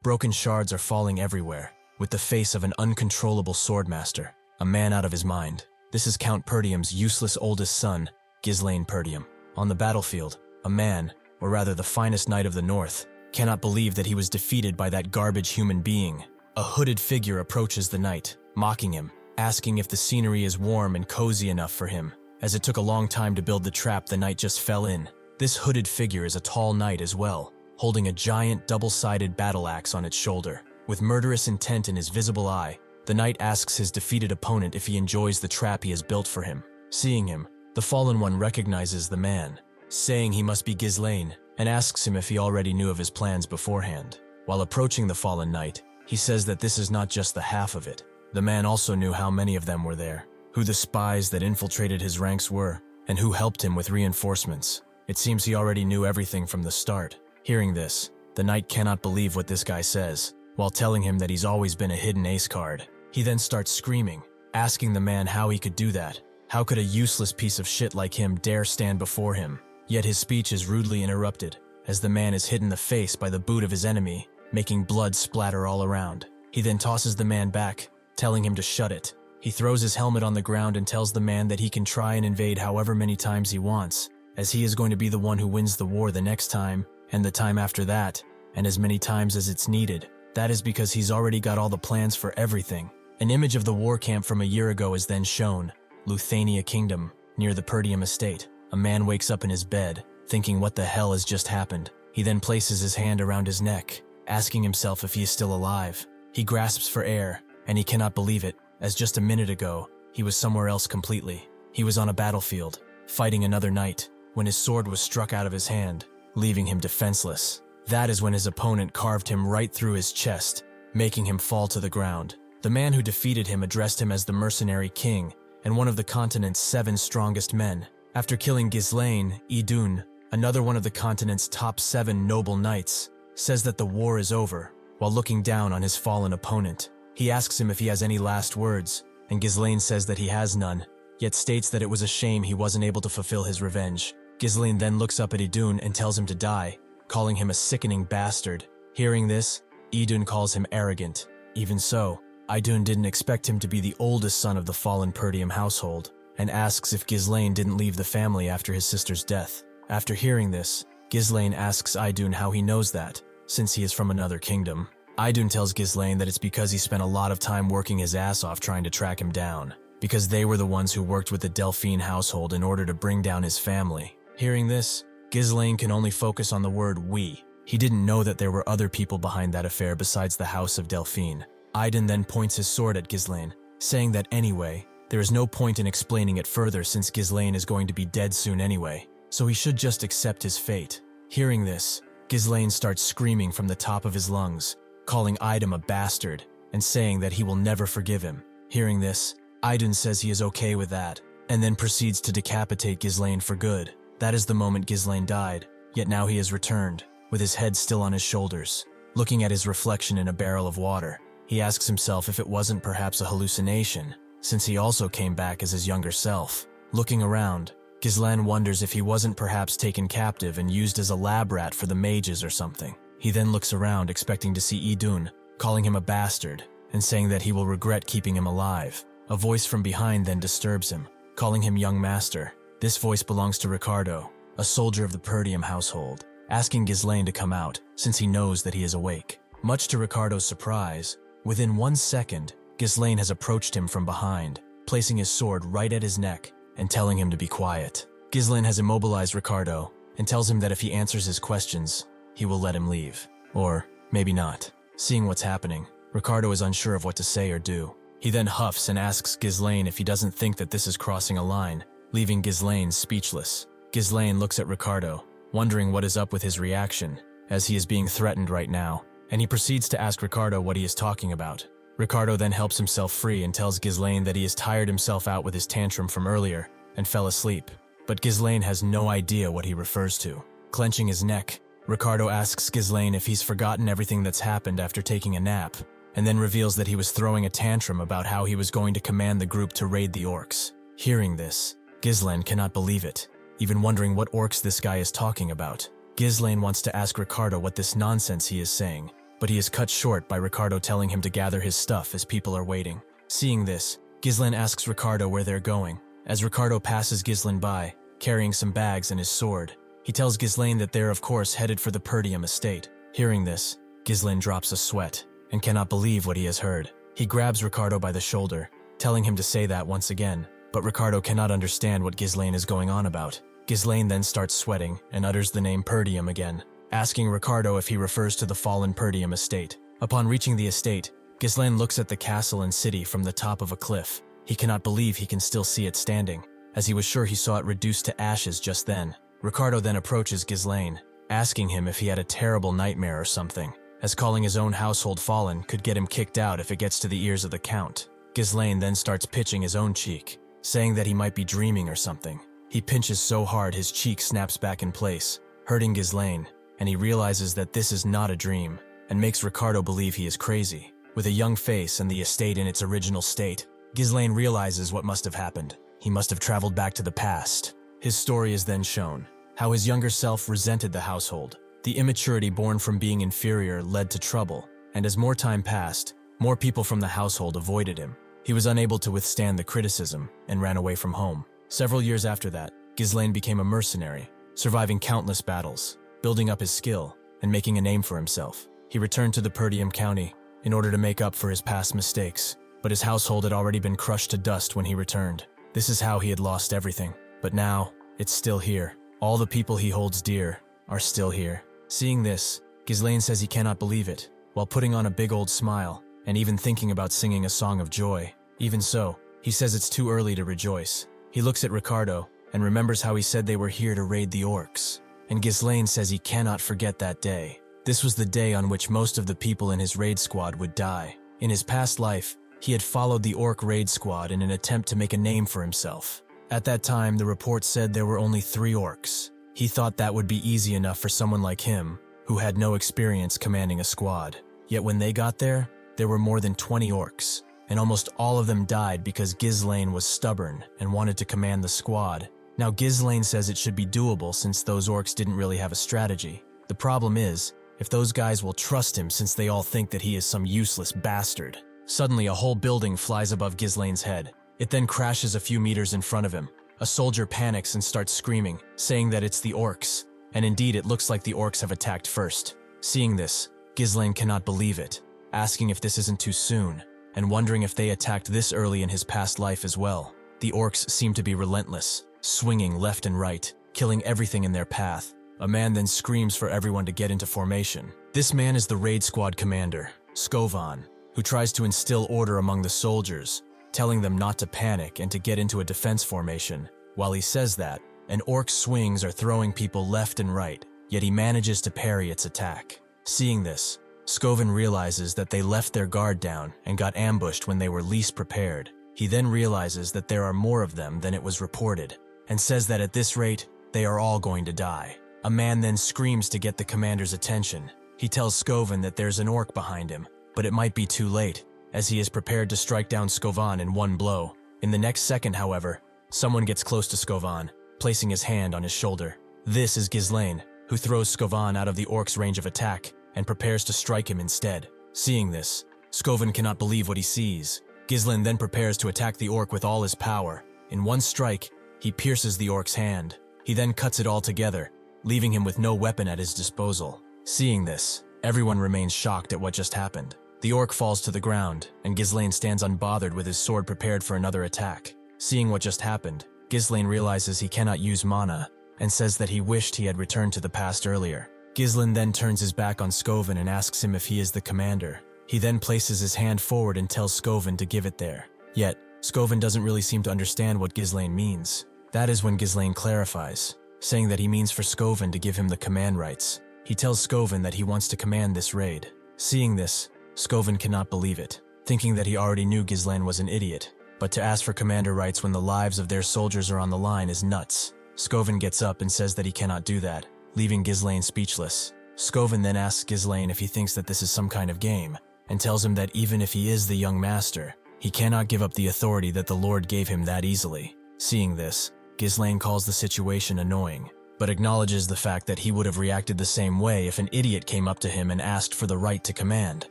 Broken shards are falling everywhere, with the face of an uncontrollable swordmaster, a man out of his mind. This is Count Perdium's useless oldest son, Ghislain Perdium. On the battlefield, a man, or rather the finest knight of the north, cannot believe that he was defeated by that garbage human being. A hooded figure approaches the knight, mocking him, asking if the scenery is warm and cozy enough for him, as it took a long time to build the trap the knight just fell in. This hooded figure is a tall knight as well, holding a giant double-sided battle axe on its shoulder. With murderous intent in his visible eye, the knight asks his defeated opponent if he enjoys the trap he has built for him. Seeing him, the fallen one recognizes the man, saying he must be Ghislain, and asks him if he already knew of his plans beforehand. While approaching the fallen knight, he says that this is not just the half of it. The man also knew how many of them were there, who the spies that infiltrated his ranks were, and who helped him with reinforcements. It seems he already knew everything from the start. Hearing this, the knight cannot believe what this guy says, while telling him that he's always been a hidden ace card. He then starts screaming, asking the man how he could do that. How could a useless piece of shit like him dare stand before him? Yet his speech is rudely interrupted, as the man is hit in the face by the boot of his enemy, making blood splatter all around. He then tosses the man back, telling him to shut it. He throws his helmet on the ground and tells the man that he can try and invade however many times he wants, as he is going to be the one who wins the war the next time, and the time after that, and as many times as it's needed. That is because he's already got all the plans for everything. An image of the war camp from a year ago is then shown, Luthania Kingdom, near the Perdium estate. A man wakes up in his bed, thinking what the hell has just happened. He then places his hand around his neck, asking himself if he is still alive. He grasps for air, and he cannot believe it, as just a minute ago, he was somewhere else completely. He was on a battlefield, fighting another knight, when his sword was struck out of his hand, leaving him defenseless. That is when his opponent carved him right through his chest, making him fall to the ground. The man who defeated him addressed him as the Mercenary King and one of the continent's 7 strongest men. After killing Ghislain, Idun, another one of the continent's top 7 noble knights, says that the war is over, while looking down on his fallen opponent. He asks him if he has any last words, and Ghislain says that he has none, yet states that it was a shame he wasn't able to fulfill his revenge. Ghislain then looks up at Idun and tells him to die, calling him a sickening bastard. Hearing this, Idun calls him arrogant. Even so, Idun didn't expect him to be the oldest son of the fallen Perdium household, and asks if Ghislain didn't leave the family after his sister's death. After hearing this, Ghislain asks Idun how he knows that, since he is from another kingdom. Idun tells Ghislain that it's because he spent a lot of time working his ass off trying to track him down, because they were the ones who worked with the Delphine household in order to bring down his family. Hearing this, Ghislain can only focus on the word we. He didn't know that there were other people behind that affair besides the House of Delphine. Idun then points his sword at Ghislain, saying that anyway, there is no point in explaining it further since Ghislain is going to be dead soon anyway, so he should just accept his fate. Hearing this, Ghislain starts screaming from the top of his lungs, calling Idun a bastard, and saying that he will never forgive him. Hearing this, Idun says he is okay with that, and then proceeds to decapitate Ghislain for good. That is the moment Ghislain died, yet now he has returned, with his head still on his shoulders, looking at his reflection in a barrel of water. He asks himself if it wasn't perhaps a hallucination, since he also came back as his younger self. Looking around, Ghislain wonders if he wasn't perhaps taken captive and used as a lab rat for the mages or something. He then looks around expecting to see Idun, calling him a bastard, and saying that he will regret keeping him alive. A voice from behind then disturbs him, calling him young master. This voice belongs to Ricardo, a soldier of the Perdium household, asking Ghislain to come out, since he knows that he is awake. Much to Ricardo's surprise, within 1 second, Ghislain has approached him from behind, placing his sword right at his neck and telling him to be quiet. Ghislain has immobilized Ricardo and tells him that if he answers his questions, he will let him leave. Or maybe not. Seeing what's happening, Ricardo is unsure of what to say or do. He then huffs and asks Ghislain if he doesn't think that this is crossing a line, leaving Ghislain speechless. Ghislain looks at Ricardo, wondering what is up with his reaction, as he is being threatened right now, and he proceeds to ask Ricardo what he is talking about. Ricardo then helps himself free and tells Ghislain that he has tired himself out with his tantrum from earlier and fell asleep, but Ghislain has no idea what he refers to. Clenching his neck, Ricardo asks Ghislain if he's forgotten everything that's happened after taking a nap, and then reveals that he was throwing a tantrum about how he was going to command the group to raid the orcs. Hearing this, Ghislain cannot believe it, even wondering what orcs this guy is talking about. Ghislain wants to ask Ricardo what this nonsense he is saying, but he is cut short by Ricardo telling him to gather his stuff as people are waiting. Seeing this, Ghislain asks Ricardo where they're going. As Ricardo passes Ghislain by, carrying some bags and his sword, he tells Ghislain that they're of course headed for the Perdium estate. Hearing this, Ghislain drops a sweat and cannot believe what he has heard. He grabs Ricardo by the shoulder, telling him to say that once again, but Ricardo cannot understand what Ghislain is going on about. Ghislain then starts sweating and utters the name Perdium again, asking Ricardo if he refers to the fallen Perdium estate. Upon reaching the estate, Ghislain looks at the castle and city from the top of a cliff. He cannot believe he can still see it standing, as he was sure he saw it reduced to ashes just then. Ricardo then approaches Ghislain, asking him if he had a terrible nightmare or something, as calling his own household fallen could get him kicked out if it gets to the ears of the Count. Ghislain then starts pitching his own cheek, saying that he might be dreaming or something. He pinches so hard his cheek snaps back in place, hurting Ghislain, and he realizes that this is not a dream, and makes Ricardo believe he is crazy. With a young face and the estate in its original state, Ghislain realizes what must have happened. He must have traveled back to the past. His story is then shown, how his younger self resented the household. The immaturity born from being inferior led to trouble, and as more time passed, more people from the household avoided him. He was unable to withstand the criticism and ran away from home. Several years after that, Ghislain became a mercenary, surviving countless battles, building up his skill, and making a name for himself. He returned to the Perdium County in order to make up for his past mistakes, but his household had already been crushed to dust when he returned. This is how he had lost everything, but now, it's still here. All the people he holds dear are still here. Seeing this, Ghislain says he cannot believe it, while putting on a big old smile, and even thinking about singing a song of joy. Even so, he says it's too early to rejoice. He looks at Ricardo, and remembers how he said they were here to raid the orcs. And Ghislain says he cannot forget that day. This was the day on which most of the people in his raid squad would die. In his past life, he had followed the orc raid squad in an attempt to make a name for himself. At that time, the report said there were only 3 orcs. He thought that would be easy enough for someone like him, who had no experience commanding a squad. Yet when they got there were more than 20 orcs, and almost all of them died because Ghislain was stubborn and wanted to command the squad. Now Ghislain says it should be doable since those orcs didn't really have a strategy. The problem is, if those guys will trust him since they all think that he is some useless bastard. Suddenly a whole building flies above Ghislain's head. It then crashes a few meters in front of him. A soldier panics and starts screaming, saying that it's the orcs. And indeed it looks like the orcs have attacked first. Seeing this, Ghislain cannot believe it, asking if this isn't too soon, and wondering if they attacked this early in his past life as well. The orcs seem to be relentless, swinging left and right, killing everything in their path. A man then screams for everyone to get into formation. This man is the raid squad commander, Skovan, who tries to instill order among the soldiers, telling them not to panic and to get into a defense formation. While he says that, an orc's swings are throwing people left and right, yet he manages to parry its attack. Seeing this, Skovan realizes that they left their guard down and got ambushed when they were least prepared. He then realizes that there are more of them than it was reported, and says that at this rate, they are all going to die. A man then screams to get the commander's attention. He tells Skovan that there's an orc behind him, but it might be too late, as he is prepared to strike down Skovan in one blow. In the next second, however, someone gets close to Skovan, placing his hand on his shoulder. This is Ghislain, who throws Skovan out of the orc's range of attack and prepares to strike him instead. Seeing this, Skovan cannot believe what he sees. Ghislain then prepares to attack the orc with all his power. In one strike, he pierces the orc's hand. He then cuts it all together, leaving him with no weapon at his disposal. Seeing this, everyone remains shocked at what just happened. The orc falls to the ground, and Ghislain stands unbothered with his sword prepared for another attack. Seeing what just happened, Ghislain realizes he cannot use mana, and says that he wished he had returned to the past earlier. Ghislain then turns his back on Skovan and asks him if he is the commander. He then places his hand forward and tells Skovan to give it there. Yet, Skovan doesn't really seem to understand what Ghislain means. That is when Ghislain clarifies, saying that he means for Skovan to give him the command rights. He tells Skovan that he wants to command this raid. Seeing this, Skovan cannot believe it, thinking that he already knew Ghislain was an idiot, but to ask for commander rights when the lives of their soldiers are on the line is nuts. Skovan gets up and says that he cannot do that, leaving Ghislain speechless. Skovan then asks Ghislain if he thinks that this is some kind of game, and tells him that even if he is the young master, he cannot give up the authority that the Lord gave him that easily. Seeing this, Ghislain calls the situation annoying, but acknowledges the fact that he would have reacted the same way if an idiot came up to him and asked for the right to command.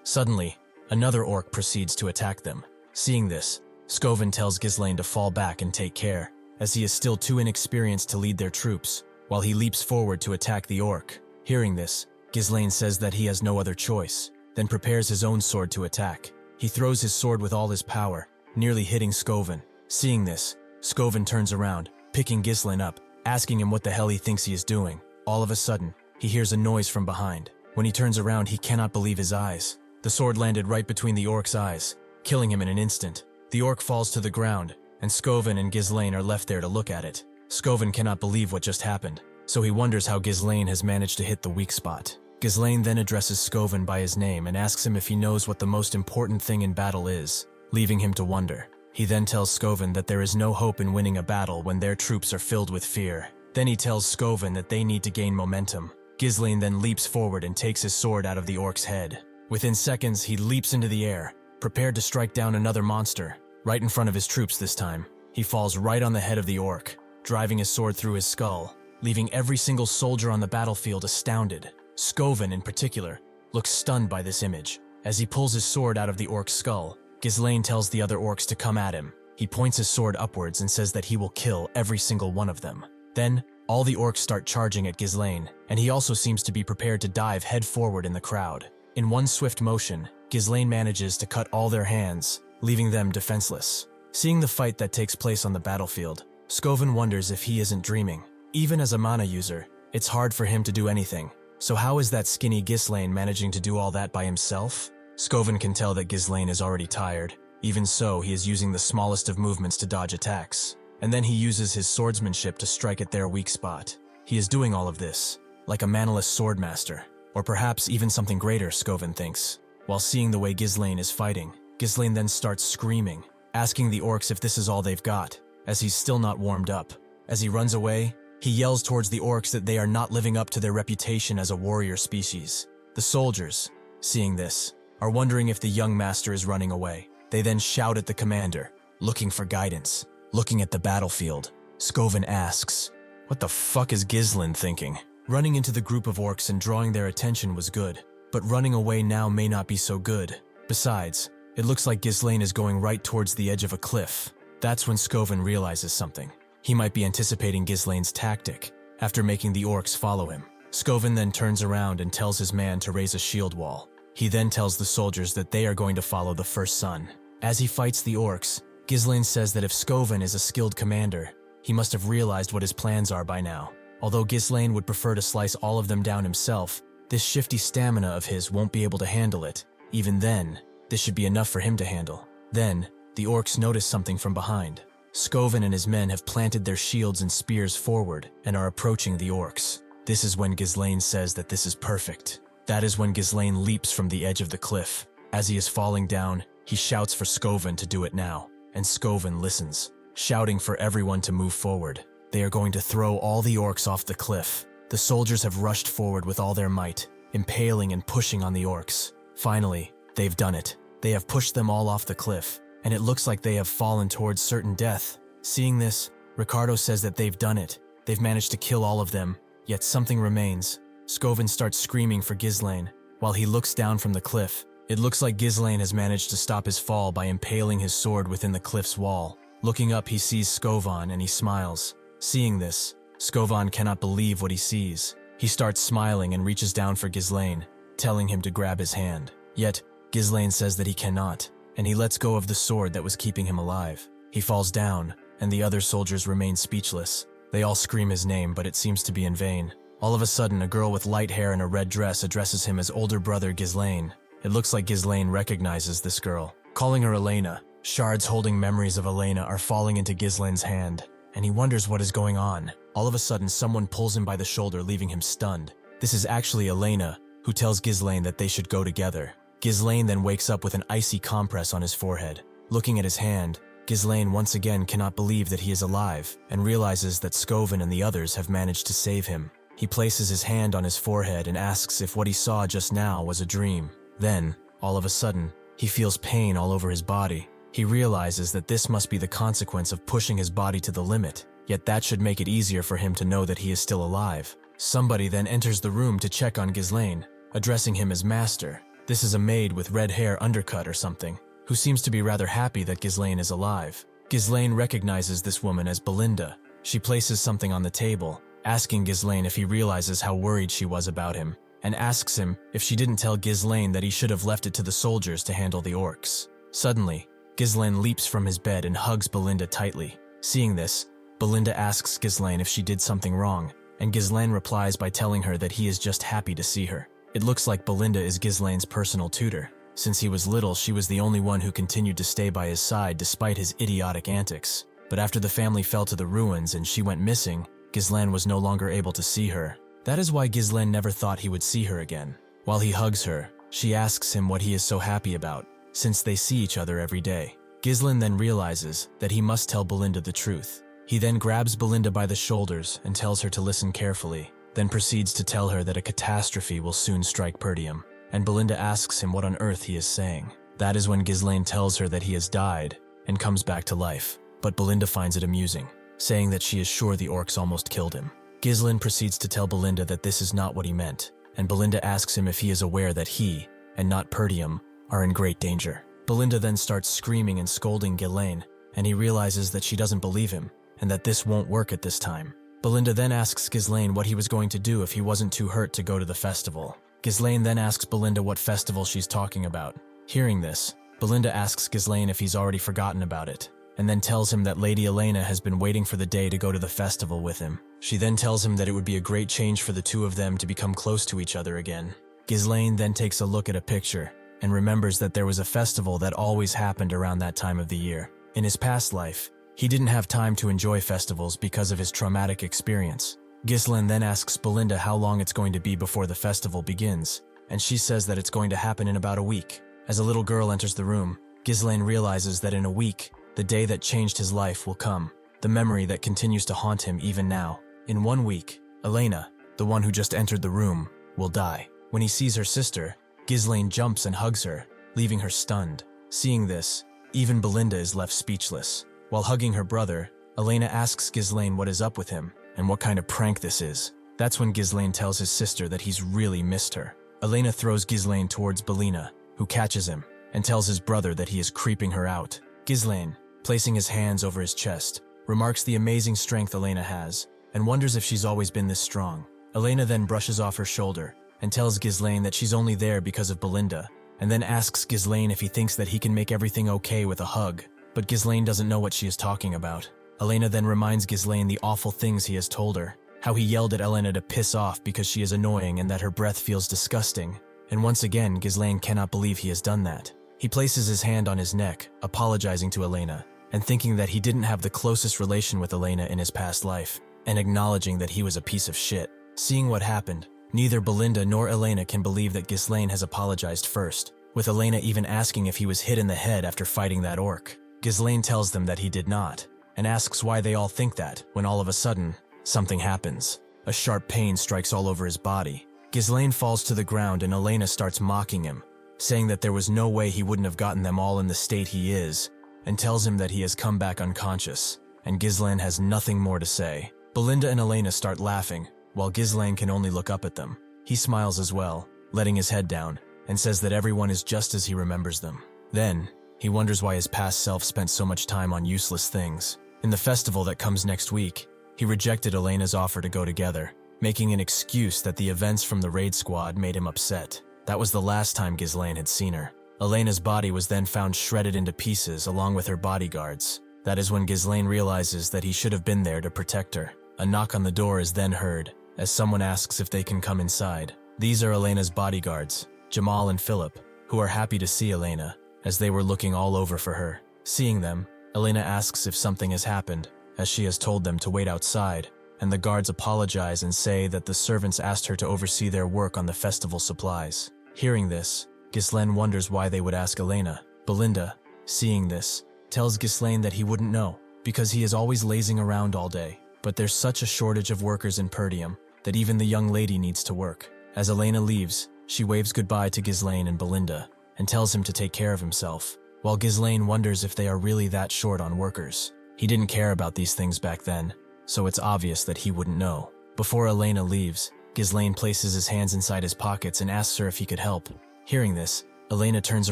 Suddenly, another orc proceeds to attack them. Seeing this, Skoven tells Ghislain to fall back and take care, as he is still too inexperienced to lead their troops, while he leaps forward to attack the orc. Hearing this, Ghislain says that he has no other choice, then prepares his own sword to attack. He throws his sword with all his power, nearly hitting Skoven. Seeing this, Skoven turns around, picking Ghislain up, asking him what the hell he thinks he is doing. All of a sudden, he hears a noise from behind. When he turns around, he cannot believe his eyes. The sword landed right between the orc's eyes, killing him in an instant. The orc falls to the ground, and Skoven and Ghislain are left there to look at it. Skoven cannot believe what just happened, so he wonders how Ghislain has managed to hit the weak spot. Ghislain then addresses Skoven by his name and asks him if he knows what the most important thing in battle is, leaving him to wonder. He then tells Skoven that there is no hope in winning a battle when their troops are filled with fear. Then he tells Skoven that they need to gain momentum. Ghislain then leaps forward and takes his sword out of the orc's head. Within seconds, he leaps into the air, prepared to strike down another monster, right in front of his troops this time. He falls right on the head of the orc, driving his sword through his skull, leaving every single soldier on the battlefield astounded. Skoven, in particular, looks stunned by this image. As he pulls his sword out of the orc's skull, Ghislain tells the other orcs to come at him. He points his sword upwards and says that he will kill every single one of them. Then, all the orcs start charging at Ghislain, and he also seems to be prepared to dive head forward in the crowd. In one swift motion, Ghislain manages to cut all their hands, leaving them defenseless. Seeing the fight that takes place on the battlefield, Skoven wonders if he isn't dreaming. Even as a mana user, it's hard for him to do anything. So how is that skinny Ghislain managing to do all that by himself? Skoven can tell that Ghislain is already tired. Even so, he is using the smallest of movements to dodge attacks. And then he uses his swordsmanship to strike at their weak spot. He is doing all of this, like a manless swordmaster. Or perhaps even something greater, Skoven thinks. While seeing the way Ghislain is fighting, Ghislain then starts screaming, asking the orcs if this is all they've got, as he's still not warmed up. As he runs away, he yells towards the orcs that they are not living up to their reputation as a warrior species. The soldiers, seeing this, are wondering if the young master is running away. They then shout at the commander, looking for guidance. Looking at the battlefield, Skoven asks, "What the fuck is Ghislain thinking?" Running into the group of orcs and drawing their attention was good, but running away now may not be so good. Besides, it looks like Ghislain is going right towards the edge of a cliff. That's when Skoven realizes something. He might be anticipating Ghislain's tactic, after making the orcs follow him. Skoven then turns around and tells his man to raise a shield wall. He then tells the soldiers that they are going to follow the first son. As he fights the orcs, Ghislain says that if Skoven is a skilled commander, he must have realized what his plans are by now. Although Ghislain would prefer to slice all of them down himself, this shifty stamina of his won't be able to handle it. Even then, this should be enough for him to handle. Then, the orcs notice something from behind. Skoven and his men have planted their shields and spears forward and are approaching the orcs. This is when Ghislain says that this is perfect. That is when Ghislain leaps from the edge of the cliff. As he is falling down, he shouts for Skoven to do it now, and Skoven listens, shouting for everyone to move forward. They are going to throw all the orcs off the cliff. The soldiers have rushed forward with all their might, impaling and pushing on the orcs. Finally, they've done it. They have pushed them all off the cliff, and it looks like they have fallen towards certain death. Seeing this, Ricardo says that they've done it. They've managed to kill all of them, yet something remains. Skoven starts screaming for Ghislain. While he looks down from the cliff, it looks like Ghislain has managed to stop his fall by impaling his sword within the cliff's wall. Looking up, he sees Skovan and he smiles. Seeing this, Skovan cannot believe what he sees. He starts smiling and reaches down for Ghislain, telling him to grab his hand. Yet, Ghislain says that he cannot, and he lets go of the sword that was keeping him alive. He falls down, and the other soldiers remain speechless. They all scream his name, but it seems to be in vain. All of a sudden, a girl with light hair and a red dress addresses him as older brother Ghislain. It looks like Ghislain recognizes this girl, calling her Elena. Shards holding memories of Elena are falling into Ghislain's hand, and he wonders what is going on. All of a sudden, someone pulls him by the shoulder, leaving him stunned. This is actually Elena, who tells Ghislain that they should go together. Ghislain then wakes up with an icy compress on his forehead. Looking at his hand, Ghislain once again cannot believe that he is alive, and realizes that Skoven and the others have managed to save him. He places his hand on his forehead and asks if what he saw just now was a dream. Then, all of a sudden, he feels pain all over his body. He realizes that this must be the consequence of pushing his body to the limit. yet that should make it easier for him to know that he is still alive. Somebody then enters the room to check on Ghislain, addressing him as master. This is a maid with red hair undercut or something, who seems to be rather happy that Ghislain is alive. Ghislain recognizes this woman as Belinda. She places something on the table, asking Ghislain if he realizes how worried she was about him, and asks him if she didn't tell Ghislain that he should have left it to the soldiers to handle the orcs. Suddenly, Ghislain leaps from his bed and hugs Belinda tightly. Seeing this, Belinda asks Ghislain if she did something wrong, and Ghislain replies by telling her that he is just happy to see her. It looks like Belinda is Ghislain's personal tutor. Since he was little, she was the only one who continued to stay by his side despite his idiotic antics. But after the family fell to the ruins and she went missing, Ghislain was no longer able to see her. That is why Ghislain never thought he would see her again. While he hugs her, she asks him what he is so happy about, since they see each other every day. Ghislain then realizes that he must tell Belinda the truth. He then grabs Belinda by the shoulders and tells her to listen carefully, then proceeds to tell her that a catastrophe will soon strike Perdium, and Belinda asks him what on earth he is saying. That is when Ghislain tells her that he has died and comes back to life, but Belinda finds it amusing, saying that she is sure the orcs almost killed him. Ghislain proceeds to tell Belinda that this is not what he meant, and Belinda asks him if he is aware that he, and not Perdium, are in great danger. Belinda then starts screaming and scolding Ghislain, and he realizes that she doesn't believe him, and that this won't work at this time. Belinda then asks Ghislain what he was going to do if he wasn't too hurt to go to the festival. Ghislain then asks Belinda what festival she's talking about. Hearing this, Belinda asks Ghislain if he's already forgotten about it, and then tells him that Lady Elena has been waiting for the day to go to the festival with him. She then tells him that it would be a great change for the two of them to become close to each other again. Ghislain then takes a look at a picture, and remembers that there was a festival that always happened around that time of the year. In his past life, he didn't have time to enjoy festivals because of his traumatic experience. Ghislain then asks Belinda how long it's going to be before the festival begins, and she says that it's going to happen in about a week. As a little girl enters the room, Ghislain realizes that in a week, the day that changed his life will come, the memory that continues to haunt him even now. In 1 week, Elena, the one who just entered the room, will die. When he sees her sister, Ghislain jumps and hugs her, leaving her stunned. Seeing this, even Belinda is left speechless. While hugging her brother, Elena asks Ghislain what is up with him and what kind of prank this is. That's when Ghislain tells his sister that he's really missed her. Elena throws Ghislain towards Belina, who catches him and tells his brother that he is creeping her out. Ghislain, placing his hands over his chest, remarks the amazing strength Elena has and wonders if she's always been this strong. Elena then brushes off her shoulder and tells Ghislain that she's only there because of Belinda, and then asks Ghislain if he thinks that he can make everything okay with a hug. But Ghislain doesn't know what she is talking about. Elena then reminds Ghislain the awful things he has told her, how he yelled at Elena to piss off because she is annoying and that her breath feels disgusting. And once again, Ghislain cannot believe he has done that. He places his hand on his neck, apologizing to Elena, and thinking that he didn't have the closest relation with Elena in his past life, and acknowledging that he was a piece of shit. Seeing what happened, neither Belinda nor Elena can believe that Ghislain has apologized first, with Elena even asking if he was hit in the head after fighting that orc. Ghislain tells them that he did not, and asks why they all think that, when all of a sudden, something happens. A sharp pain strikes all over his body. Ghislain falls to the ground and Elena starts mocking him, saying that there was no way he wouldn't have gotten them all in the state he is, and tells him that he has come back unconscious, and Ghislain has nothing more to say. Belinda and Elena start laughing, while Ghislain can only look up at them. He smiles as well, letting his head down, and says that everyone is just as he remembers them. Then, he wonders why his past self spent so much time on useless things. In the festival that comes next week, he rejected Elena's offer to go together, making an excuse that the events from the raid squad made him upset. That was the last time Ghislain had seen her. Elena's body was then found shredded into pieces along with her bodyguards. That is when Ghislain realizes that he should have been there to protect her. A knock on the door is then heard, as someone asks if they can come inside. These are Elena's bodyguards, Jamal and Philip, who are happy to see Elena, as they were looking all over for her. Seeing them, Elena asks if something has happened, as she has told them to wait outside, and the guards apologize and say that the servants asked her to oversee their work on the festival supplies. Hearing this, Ghislain wonders why they would ask Elena. Belinda, seeing this, tells Ghislain that he wouldn't know, because he is always lazing around all day. But there's such a shortage of workers in Perdium that even the young lady needs to work. As Elena leaves, she waves goodbye to Ghislain and Belinda, and tells him to take care of himself, while Ghislain wonders if they are really that short on workers. He didn't care about these things back then, so it's obvious that he wouldn't know. Before Elena leaves, Ghislain places his hands inside his pockets and asks her if he could help. Hearing this, Elena turns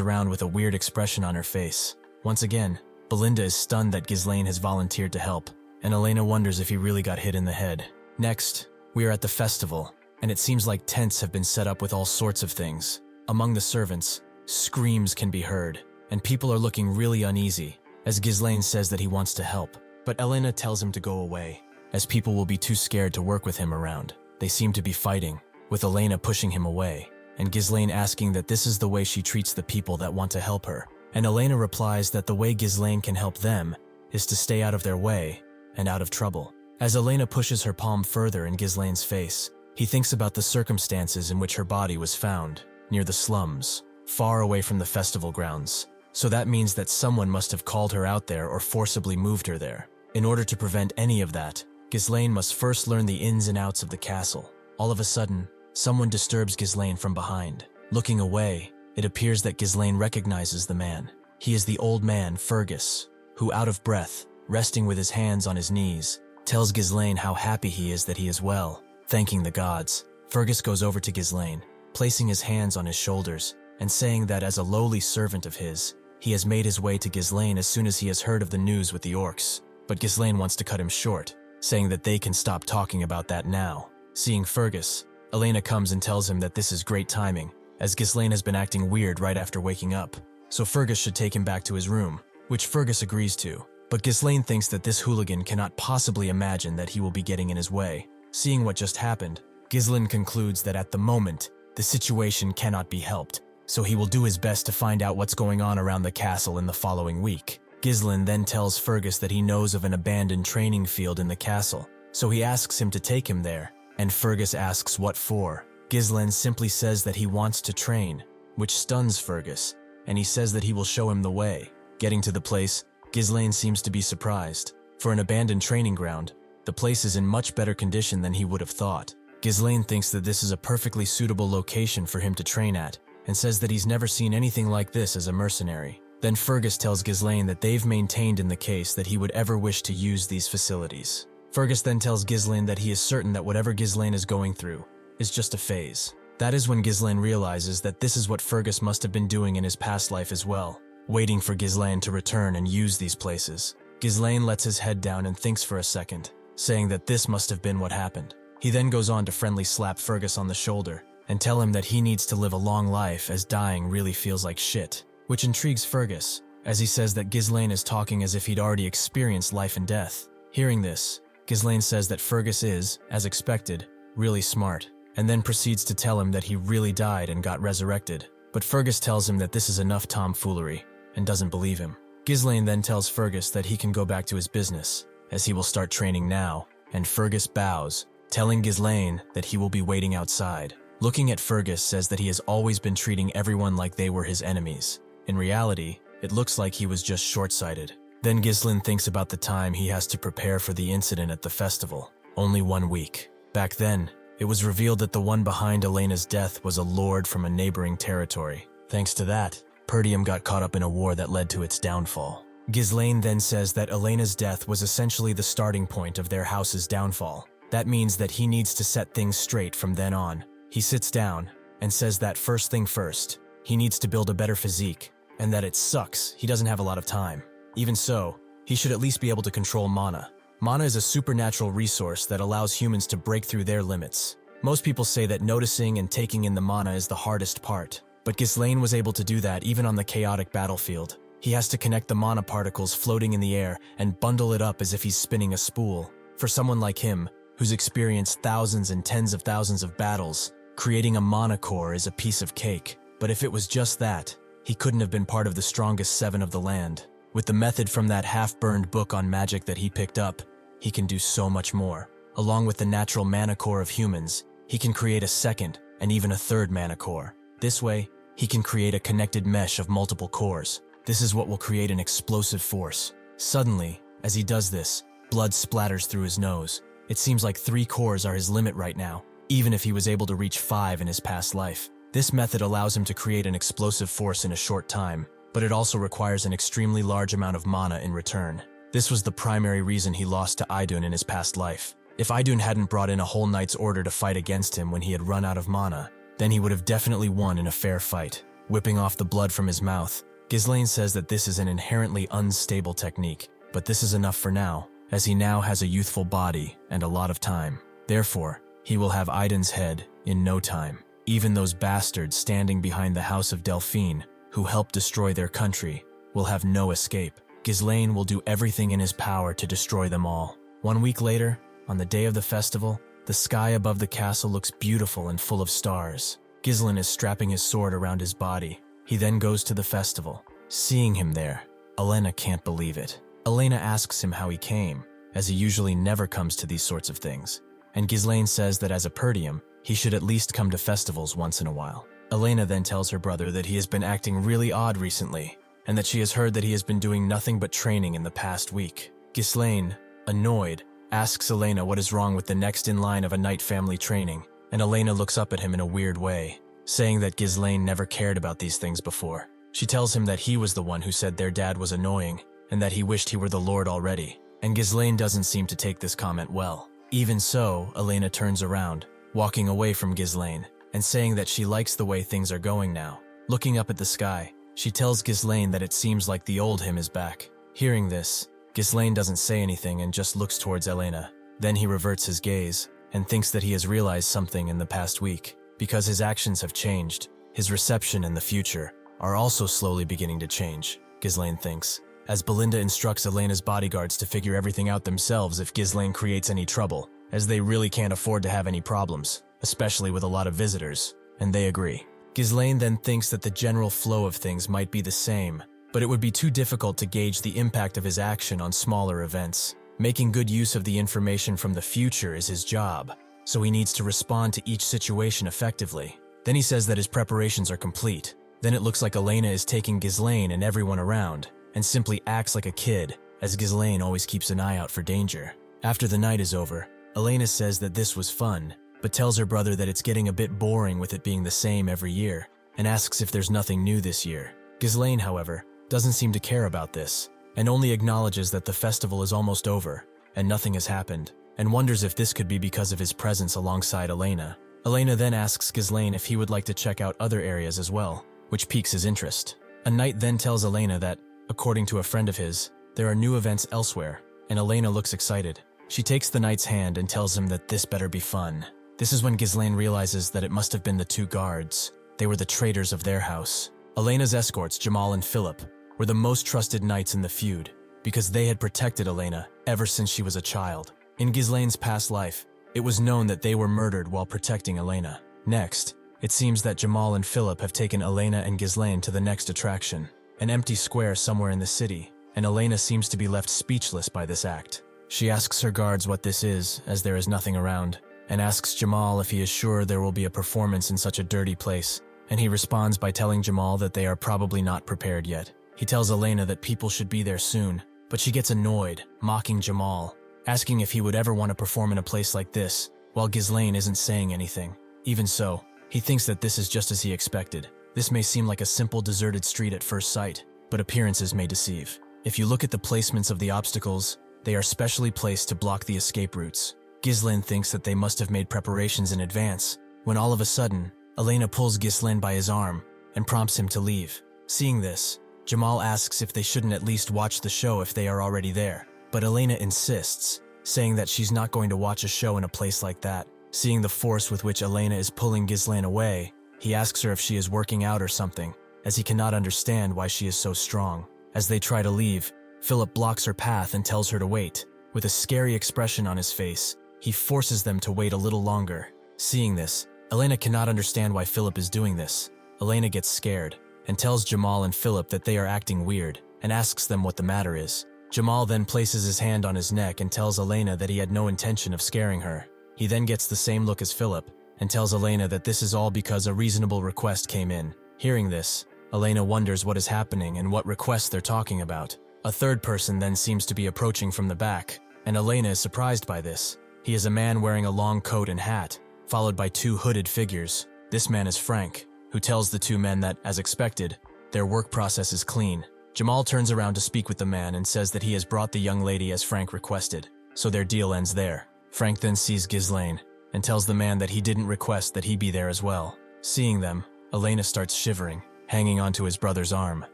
around with a weird expression on her face. Once again, Belinda is stunned that Ghislain has volunteered to help, and Elena wonders if he really got hit in the head. Next, we are at the festival, and it seems like tents have been set up with all sorts of things. Among the servants, screams can be heard, and people are looking really uneasy, as Ghislain says that he wants to help. But Elena tells him to go away, as people will be too scared to work with him around. They seem to be fighting, with Elena pushing him away, and Ghislain asking that this is the way she treats the people that want to help her. And Elena replies that the way Ghislain can help them is to stay out of their way and out of trouble. As Elena pushes her palm further in Ghislain's face, he thinks about the circumstances in which her body was found, near the slums, far away from the festival grounds. So that means that someone must have called her out there or forcibly moved her there. In order to prevent any of that, Ghislain must first learn the ins and outs of the castle. All of a sudden, someone disturbs Ghislain from behind. Looking away, it appears that Ghislain recognizes the man. He is the old man, Fergus, who, out of breath, resting with his hands on his knees, tells Ghislain how happy he is that he is well, thanking the gods. Fergus goes over to Ghislain, placing his hands on his shoulders, and saying that as a lowly servant of his, he has made his way to Ghislain as soon as he has heard of the news with the orcs. But Ghislain wants to cut him short, saying that they can stop talking about that now. Seeing Fergus, Elena comes and tells him that this is great timing, as Ghislain has been acting weird right after waking up, so Fergus should take him back to his room, which Fergus agrees to. But Ghislain thinks that this hooligan cannot possibly imagine that he will be getting in his way. Seeing what just happened, Ghislain concludes that at the moment, the situation cannot be helped, so he will do his best to find out what's going on around the castle in the following week. Ghislain then tells Fergus that he knows of an abandoned training field in the castle, so he asks him to take him there, and Fergus asks what for. Ghislain simply says that he wants to train, which stuns Fergus, and he says that he will show him the way. Getting to the place, Ghislain seems to be surprised. For an abandoned training ground, the place is in much better condition than he would have thought. Ghislain thinks that this is a perfectly suitable location for him to train at, and says that he's never seen anything like this as a mercenary. Then Fergus tells Ghislain that they've maintained in the case that he would ever wish to use these facilities. Fergus then tells Ghislain that he is certain that whatever Ghislain is going through is just a phase. That is when Ghislain realizes that this is what Fergus must have been doing in his past life as well, waiting for Ghislain to return and use these places. Ghislain lets his head down and thinks for a second, saying that this must have been what happened. He then goes on to friendly slap Fergus on the shoulder and tell him that he needs to live a long life as dying really feels like shit, which intrigues Fergus, as he says that Ghislain is talking as if he'd already experienced life and death. Hearing this, Ghislain says that Fergus is, as expected, really smart, and then proceeds to tell him that he really died and got resurrected. But Fergus tells him that this is enough tomfoolery, and doesn't believe him. Ghislain then tells Fergus that he can go back to his business, as he will start training now, and Fergus bows, telling Ghislain that he will be waiting outside. Looking at Fergus says that he has always been treating everyone like they were his enemies. In reality, it looks like he was just short-sighted. Then Ghislain thinks about the time he has to prepare for the incident at the festival. Only 1 week. Back then, it was revealed that the one behind Elena's death was a lord from a neighboring territory. Thanks to that, Perdium got caught up in a war that led to its downfall. Ghislain then says that Elena's death was essentially the starting point of their house's downfall. That means that he needs to set things straight from then on. He sits down and says that first thing first, he needs to build a better physique, and that it sucks he doesn't have a lot of time. Even so, he should at least be able to control mana. Mana is a supernatural resource that allows humans to break through their limits. Most people say that noticing and taking in the mana is the hardest part, but Ghislain was able to do that even on the chaotic battlefield. He has to connect the mana particles floating in the air and bundle it up as if he's spinning a spool. For someone like him, who's experienced thousands and tens of thousands of battles, creating a mana core is a piece of cake. But if it was just that, he couldn't have been part of the strongest 7 of the land. With the method from that half-burned book on magic that he picked up, he can do so much more. Along with the natural mana core of humans, he can create a second and even a third mana core. This way, he can create a connected mesh of multiple cores. This is what will create an explosive force. Suddenly, as he does this, blood splatters through his nose. It seems like 3 cores are his limit right now, even if he was able to reach 5 in his past life. This method allows him to create an explosive force in a short time, but it also requires an extremely large amount of mana in return. This was the primary reason he lost to Idun in his past life. If Idun hadn't brought in a whole knight's order to fight against him when he had run out of mana, then he would have definitely won in a fair fight. Whipping off the blood from his mouth, Ghislain says that this is an inherently unstable technique, but this is enough for now, as he now has a youthful body and a lot of time. Therefore, he will have Idun's head in no time. Even those bastards standing behind the House of Delphine, who helped destroy their country, will have no escape. Ghislain will do everything in his power to destroy them all. 1 week later, on the day of the festival, the sky above the castle looks beautiful and full of stars. Ghislain is strapping his sword around his body. He then goes to the festival. Seeing him there, Elena can't believe it. Elena asks him how he came, as he usually never comes to these sorts of things. And Ghislain says that as a Perdium, he should at least come to festivals once in a while. Elena then tells her brother that he has been acting really odd recently, and that she has heard that he has been doing nothing but training in the past week. Ghislain, annoyed, asks Elena what is wrong with the next in line of a knight family training, and Elena looks up at him in a weird way, saying that Ghislain never cared about these things before. She tells him that he was the one who said their dad was annoying, and that he wished he were the Lord already, and Ghislain doesn't seem to take this comment well. Even so, Elena turns around, walking away from Ghislain, and saying that she likes the way things are going now. Looking up at the sky, she tells Ghislain that it seems like the old him is back. Hearing this, Ghislain doesn't say anything and just looks towards Elena. Then he reverts his gaze, and thinks that he has realized something in the past week. Because his actions have changed, his reception and the future are also slowly beginning to change, Ghislain thinks, as Belinda instructs Elena's bodyguards to figure everything out themselves if Ghislain creates any trouble, as they really can't afford to have any problems, especially with a lot of visitors, and they agree. Ghislain then thinks that the general flow of things might be the same, but it would be too difficult to gauge the impact of his action on smaller events. Making good use of the information from the future is his job, so he needs to respond to each situation effectively. Then he says that his preparations are complete. Then it looks like Elena is taking Ghislain and everyone around, and simply acts like a kid, as Ghislain always keeps an eye out for danger. After the night is over, Elena says that this was fun, but tells her brother that it's getting a bit boring with it being the same every year, and asks if there's nothing new this year. Ghislain, however, doesn't seem to care about this, and only acknowledges that the festival is almost over, and nothing has happened, and wonders if this could be because of his presence alongside Elena. Elena then asks Ghislain if he would like to check out other areas as well, which piques his interest. A knight then tells Elena that, according to a friend of his, there are new events elsewhere, and Elena looks excited. She takes the knight's hand and tells him that this better be fun. This is when Ghislain realizes that it must have been the two guards. They were the traitors of their house. Elena's escorts, Jamal and Philip, were the most trusted knights in the feud, because they had protected Elena ever since she was a child. In Ghislain's past life, it was known that they were murdered while protecting Elena. Next, it seems that Jamal and Philip have taken Elena and Ghislain to the next attraction, an empty square somewhere in the city, and Elena seems to be left speechless by this act. She asks her guards what this is, as there is nothing around, and asks Jamal if he is sure there will be a performance in such a dirty place, and he responds by telling Jamal that they are probably not prepared yet. He tells Elena that people should be there soon, but she gets annoyed, mocking Jamal, asking if he would ever want to perform in a place like this, while Ghislain isn't saying anything. Even so, he thinks that this is just as he expected. This may seem like a simple deserted street at first sight, but appearances may deceive. If you look at the placements of the obstacles, they are specially placed to block the escape routes. Ghislain thinks that they must have made preparations in advance, when all of a sudden, Elena pulls Ghislain by his arm and prompts him to leave. Seeing this, Jamal asks if they shouldn't at least watch the show if they are already there, but Elena insists, saying that she's not going to watch a show in a place like that. Seeing the force with which Elena is pulling Ghislain away, he asks her if she is working out or something, as he cannot understand why she is so strong. As they try to leave, Philip blocks her path and tells her to wait. With a scary expression on his face, he forces them to wait a little longer. Seeing this, Elena cannot understand why Philip is doing this. Elena gets scared and tells Jamal and Philip that they are acting weird and asks them what the matter is. Jamal then places his hand on his neck and tells Elena that he had no intention of scaring her. He then gets the same look as Philip and tells Elena that this is all because a reasonable request came in. Hearing this, Elena wonders what is happening and what request they're talking about. A third person then seems to be approaching from the back, and Elena is surprised by this. He is a man wearing a long coat and hat, followed by two hooded figures. This man is Frank, who tells the two men that, as expected, their work process is clean. Jamal turns around to speak with the man and says that he has brought the young lady as Frank requested, so their deal ends there. Frank then sees Ghislain and tells the man that he didn't request that he be there as well. Seeing them, Elena starts shivering, hanging onto his brother's arm,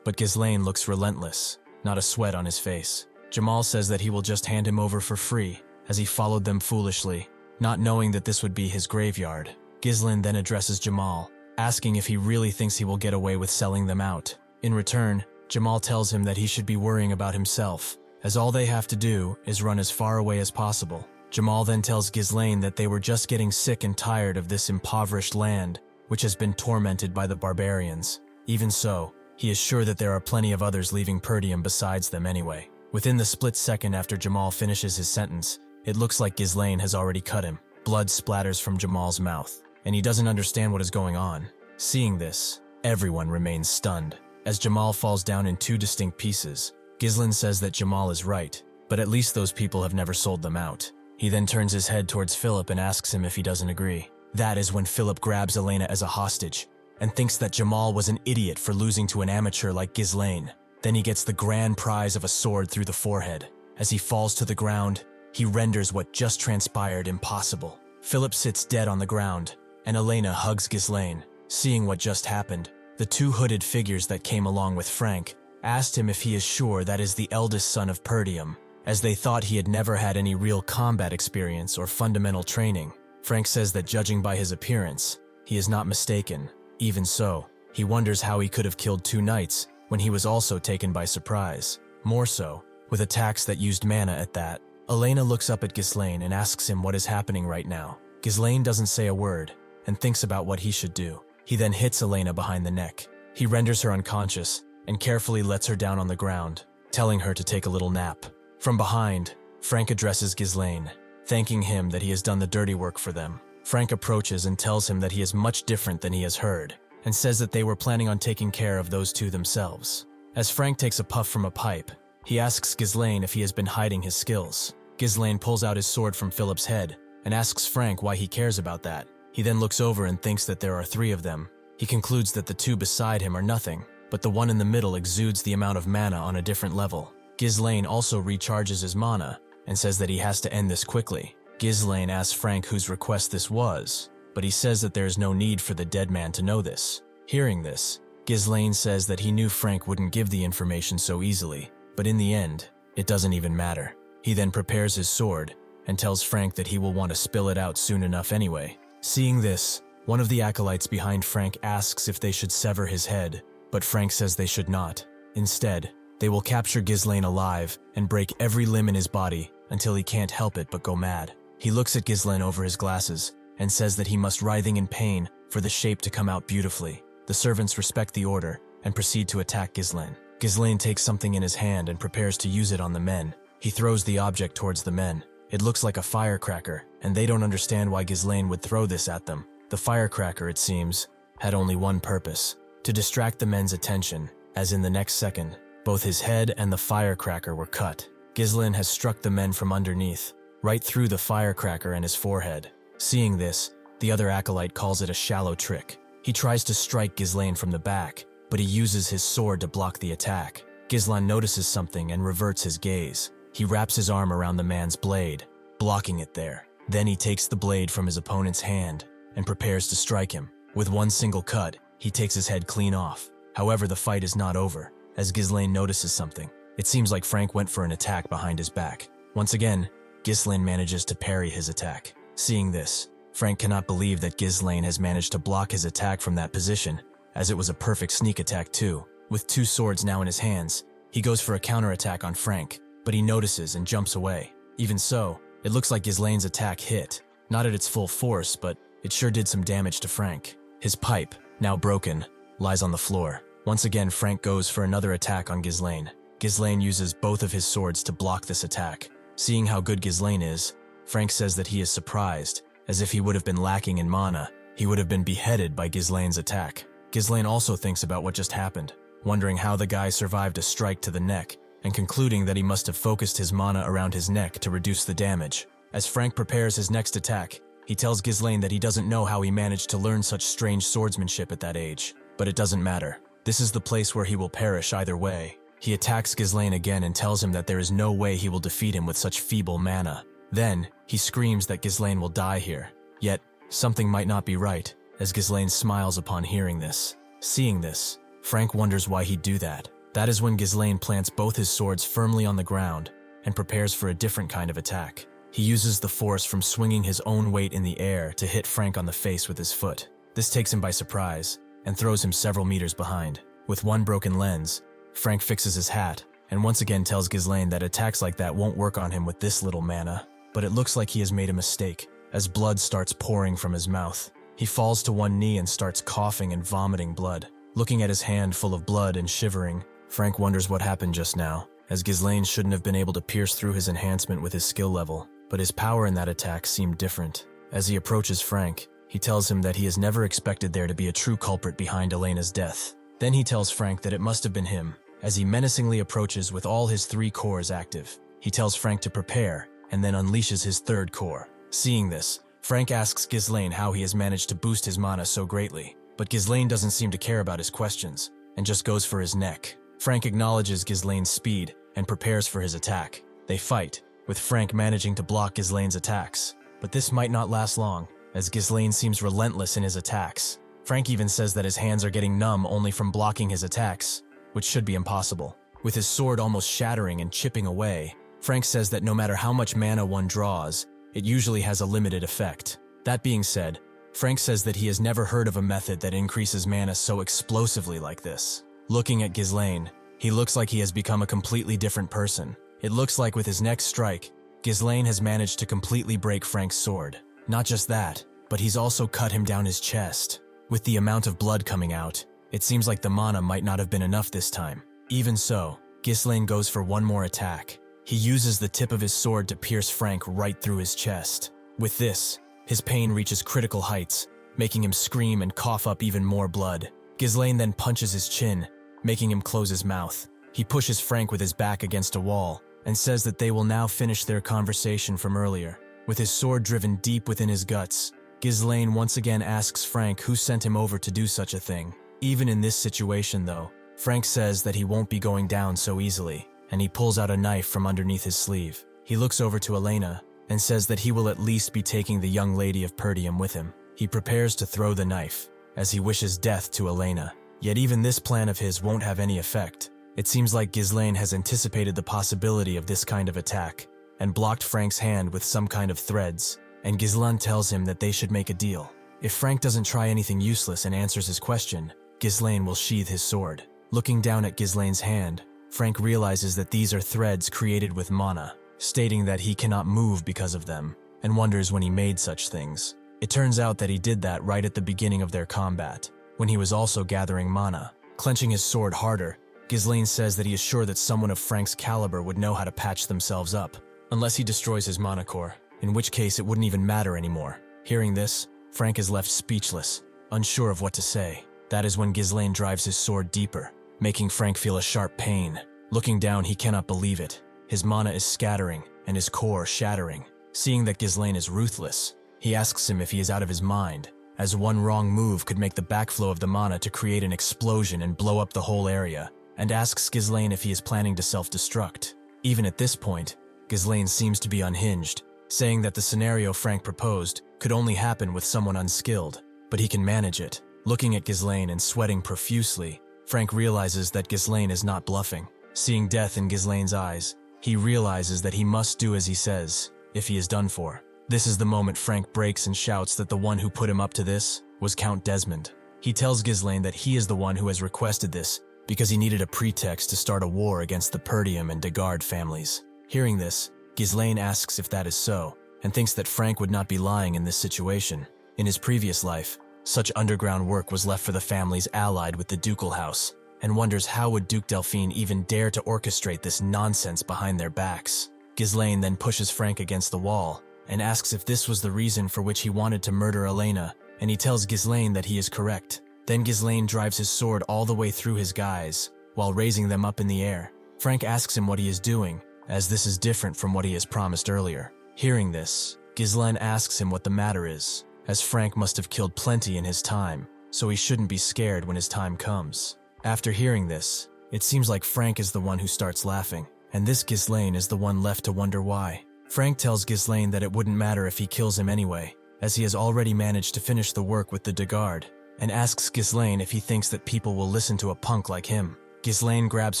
but Ghislain looks relentless, not a sweat on his face. Jamal says that he will just hand him over for free, as he followed them foolishly, not knowing that this would be his graveyard. Ghislain then addresses Jamal, asking if he really thinks he will get away with selling them out. In return, Jamal tells him that he should be worrying about himself, as all they have to do is run as far away as possible. Jamal then tells Ghislain that they were just getting sick and tired of this impoverished land, which has been tormented by the barbarians. Even so, he is sure that there are plenty of others leaving Perdium besides them anyway. Within the split second after Jamal finishes his sentence, it looks like Ghislain has already cut him. Blood splatters from Jamal's mouth, and he doesn't understand what is going on. Seeing this, everyone remains stunned. As Jamal falls down in two distinct pieces, Ghislain says that Jamal is right, but at least those people have never sold them out. He then turns his head towards Philip and asks him if he doesn't agree. That is when Philip grabs Elena as a hostage, and thinks that Jamal was an idiot for losing to an amateur like Ghislain. Then he gets the grand prize of a sword through the forehead. As he falls to the ground, he renders what just transpired impossible. Philip sits dead on the ground, and Elena hugs Ghislain. Seeing what just happened, the two hooded figures that came along with Frank asked him if he is sure that is the eldest son of Perdium, as they thought he had never had any real combat experience or fundamental training. Frank says that judging by his appearance, he is not mistaken. Even so, he wonders how he could have killed two knights when he was also taken by surprise. More so, with attacks that used mana at that. Elena looks up at Ghislain and asks him what is happening right now. Ghislain doesn't say a word and thinks about what he should do. He then hits Elena behind the neck. He renders her unconscious and carefully lets her down on the ground, telling her to take a little nap. From behind, Frank addresses Ghislain, thanking him that he has done the dirty work for them. Frank approaches and tells him that he is much different than he has heard, and says that they were planning on taking care of those two themselves. As Frank takes a puff from a pipe, he asks Ghislain if he has been hiding his skills. Ghislain pulls out his sword from Philip's head and asks Frank why he cares about that. He then looks over and thinks that there are three of them. He concludes that the two beside him are nothing, but the one in the middle exudes the amount of mana on a different level. Ghislain also recharges his mana and says that he has to end this quickly. Ghislain asks Frank whose request this was, but he says that there is no need for the dead man to know this. Hearing this, Ghislain says that he knew Frank wouldn't give the information so easily, but in the end, it doesn't even matter. He then prepares his sword and tells Frank that he will want to spill it out soon enough anyway. Seeing this, one of the acolytes behind Frank asks if they should sever his head, but Frank says they should not. Instead, they will capture Ghislain alive and break every limb in his body until he can't help it but go mad. He looks at Ghislain over his glasses and says that he must writhing in pain for the shape to come out beautifully. The servants respect the order and proceed to attack Ghislain. Ghislain takes something in his hand and prepares to use it on the men. He throws the object towards the men. It looks like a firecracker, and they don't understand why Ghislain would throw this at them. The firecracker, it seems, had only one purpose: to distract the men's attention, as in the next second, both his head and the firecracker were cut. Ghislain has struck the men from underneath, right through the firecracker and his forehead. Seeing this, the other acolyte calls it a shallow trick. He tries to strike Ghislain from the back, but he uses his sword to block the attack. Ghislain notices something and reverts his gaze. He wraps his arm around the man's blade, blocking it there. Then he takes the blade from his opponent's hand and prepares to strike him. With one single cut, he takes his head clean off. However, the fight is not over, as Ghislain notices something. It seems like Frank went for an attack behind his back. Once again, Ghislain manages to parry his attack. Seeing this, Frank cannot believe that Ghislain has managed to block his attack from that position, as it was a perfect sneak attack too. With two swords now in his hands, he goes for a counterattack on Frank, but he notices and jumps away. Even so, it looks like Ghislain's attack hit, not at its full force, but it sure did some damage to Frank. His pipe, now broken, lies on the floor. Once again, Frank goes for another attack on Ghislain. Ghislain uses both of his swords to block this attack. Seeing how good Ghislain is, Frank says that he is surprised, as if he would have been lacking in mana, he would have been beheaded by Ghislain's attack. Ghislain also thinks about what just happened, wondering how the guy survived a strike to the neck, and concluding that he must have focused his mana around his neck to reduce the damage. As Frank prepares his next attack, he tells Ghislain that he doesn't know how he managed to learn such strange swordsmanship at that age, but it doesn't matter. This is the place where he will perish either way. He attacks Ghislain again and tells him that there is no way he will defeat him with such feeble mana. Then, he screams that Ghislain will die here. Yet, something might not be right, as Ghislain smiles upon hearing this. Seeing this, Frank wonders why he'd do that. That is when Ghislain plants both his swords firmly on the ground and prepares for a different kind of attack. He uses the force from swinging his own weight in the air to hit Frank on the face with his foot. This takes him by surprise and throws him several meters behind. With one broken lens, Frank fixes his hat and once again tells Ghislain that attacks like that won't work on him with this little mana. But it looks like he has made a mistake, as blood starts pouring from his mouth. He falls to one knee and starts coughing and vomiting blood. Looking at his hand full of blood and shivering, Frank wonders what happened just now, as Ghislain shouldn't have been able to pierce through his enhancement with his skill level, but his power in that attack seemed different. As he approaches Frank, he tells him that he has never expected there to be a true culprit behind Elena's death. Then he tells Frank that it must have been him, as he menacingly approaches with all his 3 cores active. He tells Frank to prepare, and then unleashes his 3rd core. Seeing this, Frank asks Ghislain how he has managed to boost his mana so greatly, but Ghislain doesn't seem to care about his questions, and just goes for his neck. Frank acknowledges Ghislain's speed, and prepares for his attack. They fight, with Frank managing to block Ghislain's attacks. But this might not last long, as Ghislain seems relentless in his attacks. Frank even says that his hands are getting numb only from blocking his attacks, which should be impossible. With his sword almost shattering and chipping away, Frank says that no matter how much mana one draws, it usually has a limited effect. That being said, Frank says that he has never heard of a method that increases mana so explosively like this. Looking at Ghislain, he looks like he has become a completely different person. It looks like with his next strike, Ghislain has managed to completely break Frank's sword. Not just that, but he's also cut him down his chest. With the amount of blood coming out, it seems like the mana might not have been enough this time. Even so, Ghislain goes for one more attack. He uses the tip of his sword to pierce Frank right through his chest. With this, his pain reaches critical heights, making him scream and cough up even more blood. Ghislain then punches his chin, making him close his mouth. He pushes Frank with his back against a wall, and says that they will now finish their conversation from earlier. With his sword driven deep within his guts, Ghislain once again asks Frank who sent him over to do such a thing. Even in this situation though, Frank says that he won't be going down so easily, and he pulls out a knife from underneath his sleeve. He looks over to Elena and says that he will at least be taking the young lady of Perdium with him. He prepares to throw the knife, as he wishes death to Elena. Yet even this plan of his won't have any effect. It seems like Ghislain has anticipated the possibility of this kind of attack, and blocked Frank's hand with some kind of threads, and Ghislain tells him that they should make a deal. If Frank doesn't try anything useless and answers his question, Ghislain will sheath his sword. Looking down at Ghislain's hand, Frank realizes that these are threads created with mana, stating that he cannot move because of them, and wonders when he made such things. It turns out that he did that right at the beginning of their combat, when he was also gathering mana. Clenching his sword harder, Ghislain says that he is sure that someone of Frank's caliber would know how to patch themselves up, unless he destroys his mana core, in which case it wouldn't even matter anymore. Hearing this, Frank is left speechless, unsure of what to say. That is when Ghislain drives his sword deeper, making Frank feel a sharp pain. Looking down, he cannot believe it. His mana is scattering, and his core shattering. Seeing that Ghislain is ruthless, he asks him if he is out of his mind, as one wrong move could make the backflow of the mana to create an explosion and blow up the whole area, and asks Ghislain if he is planning to self-destruct. Even at this point, Ghislain seems to be unhinged, saying that the scenario Frank proposed could only happen with someone unskilled, but he can manage it. Looking at Ghislain and sweating profusely, Frank realizes that Ghislain is not bluffing. Seeing death in Ghislain's eyes, he realizes that he must do as he says, if he is done for. This is the moment Frank breaks and shouts that the one who put him up to this was Count Desmond. He tells Ghislain that he is the one who has requested this because he needed a pretext to start a war against the Perdium and Degard families. Hearing this, Ghislain asks if that is so, and thinks that Frank would not be lying in this situation. In his previous life, such underground work was left for the families allied with the ducal house, and wonders how would Duke Delphine even dare to orchestrate this nonsense behind their backs. Ghislain then pushes Frank against the wall, and asks if this was the reason for which he wanted to murder Elena, and he tells Ghislain that he is correct. Then Ghislain drives his sword all the way through his guys, while raising them up in the air. Frank asks him what he is doing, as this is different from what he has promised earlier. Hearing this, Ghislain asks him what the matter is, as Frank must have killed plenty in his time, so he shouldn't be scared when his time comes. After hearing this, It seems like Frank is the one who starts laughing, and this Ghislain is the one left to wonder why. Frank tells Ghislain that it wouldn't matter if he kills him anyway, as he has already managed to finish the work with the Degard, and asks Ghislain if he thinks that people will listen to a punk like him. Ghislain grabs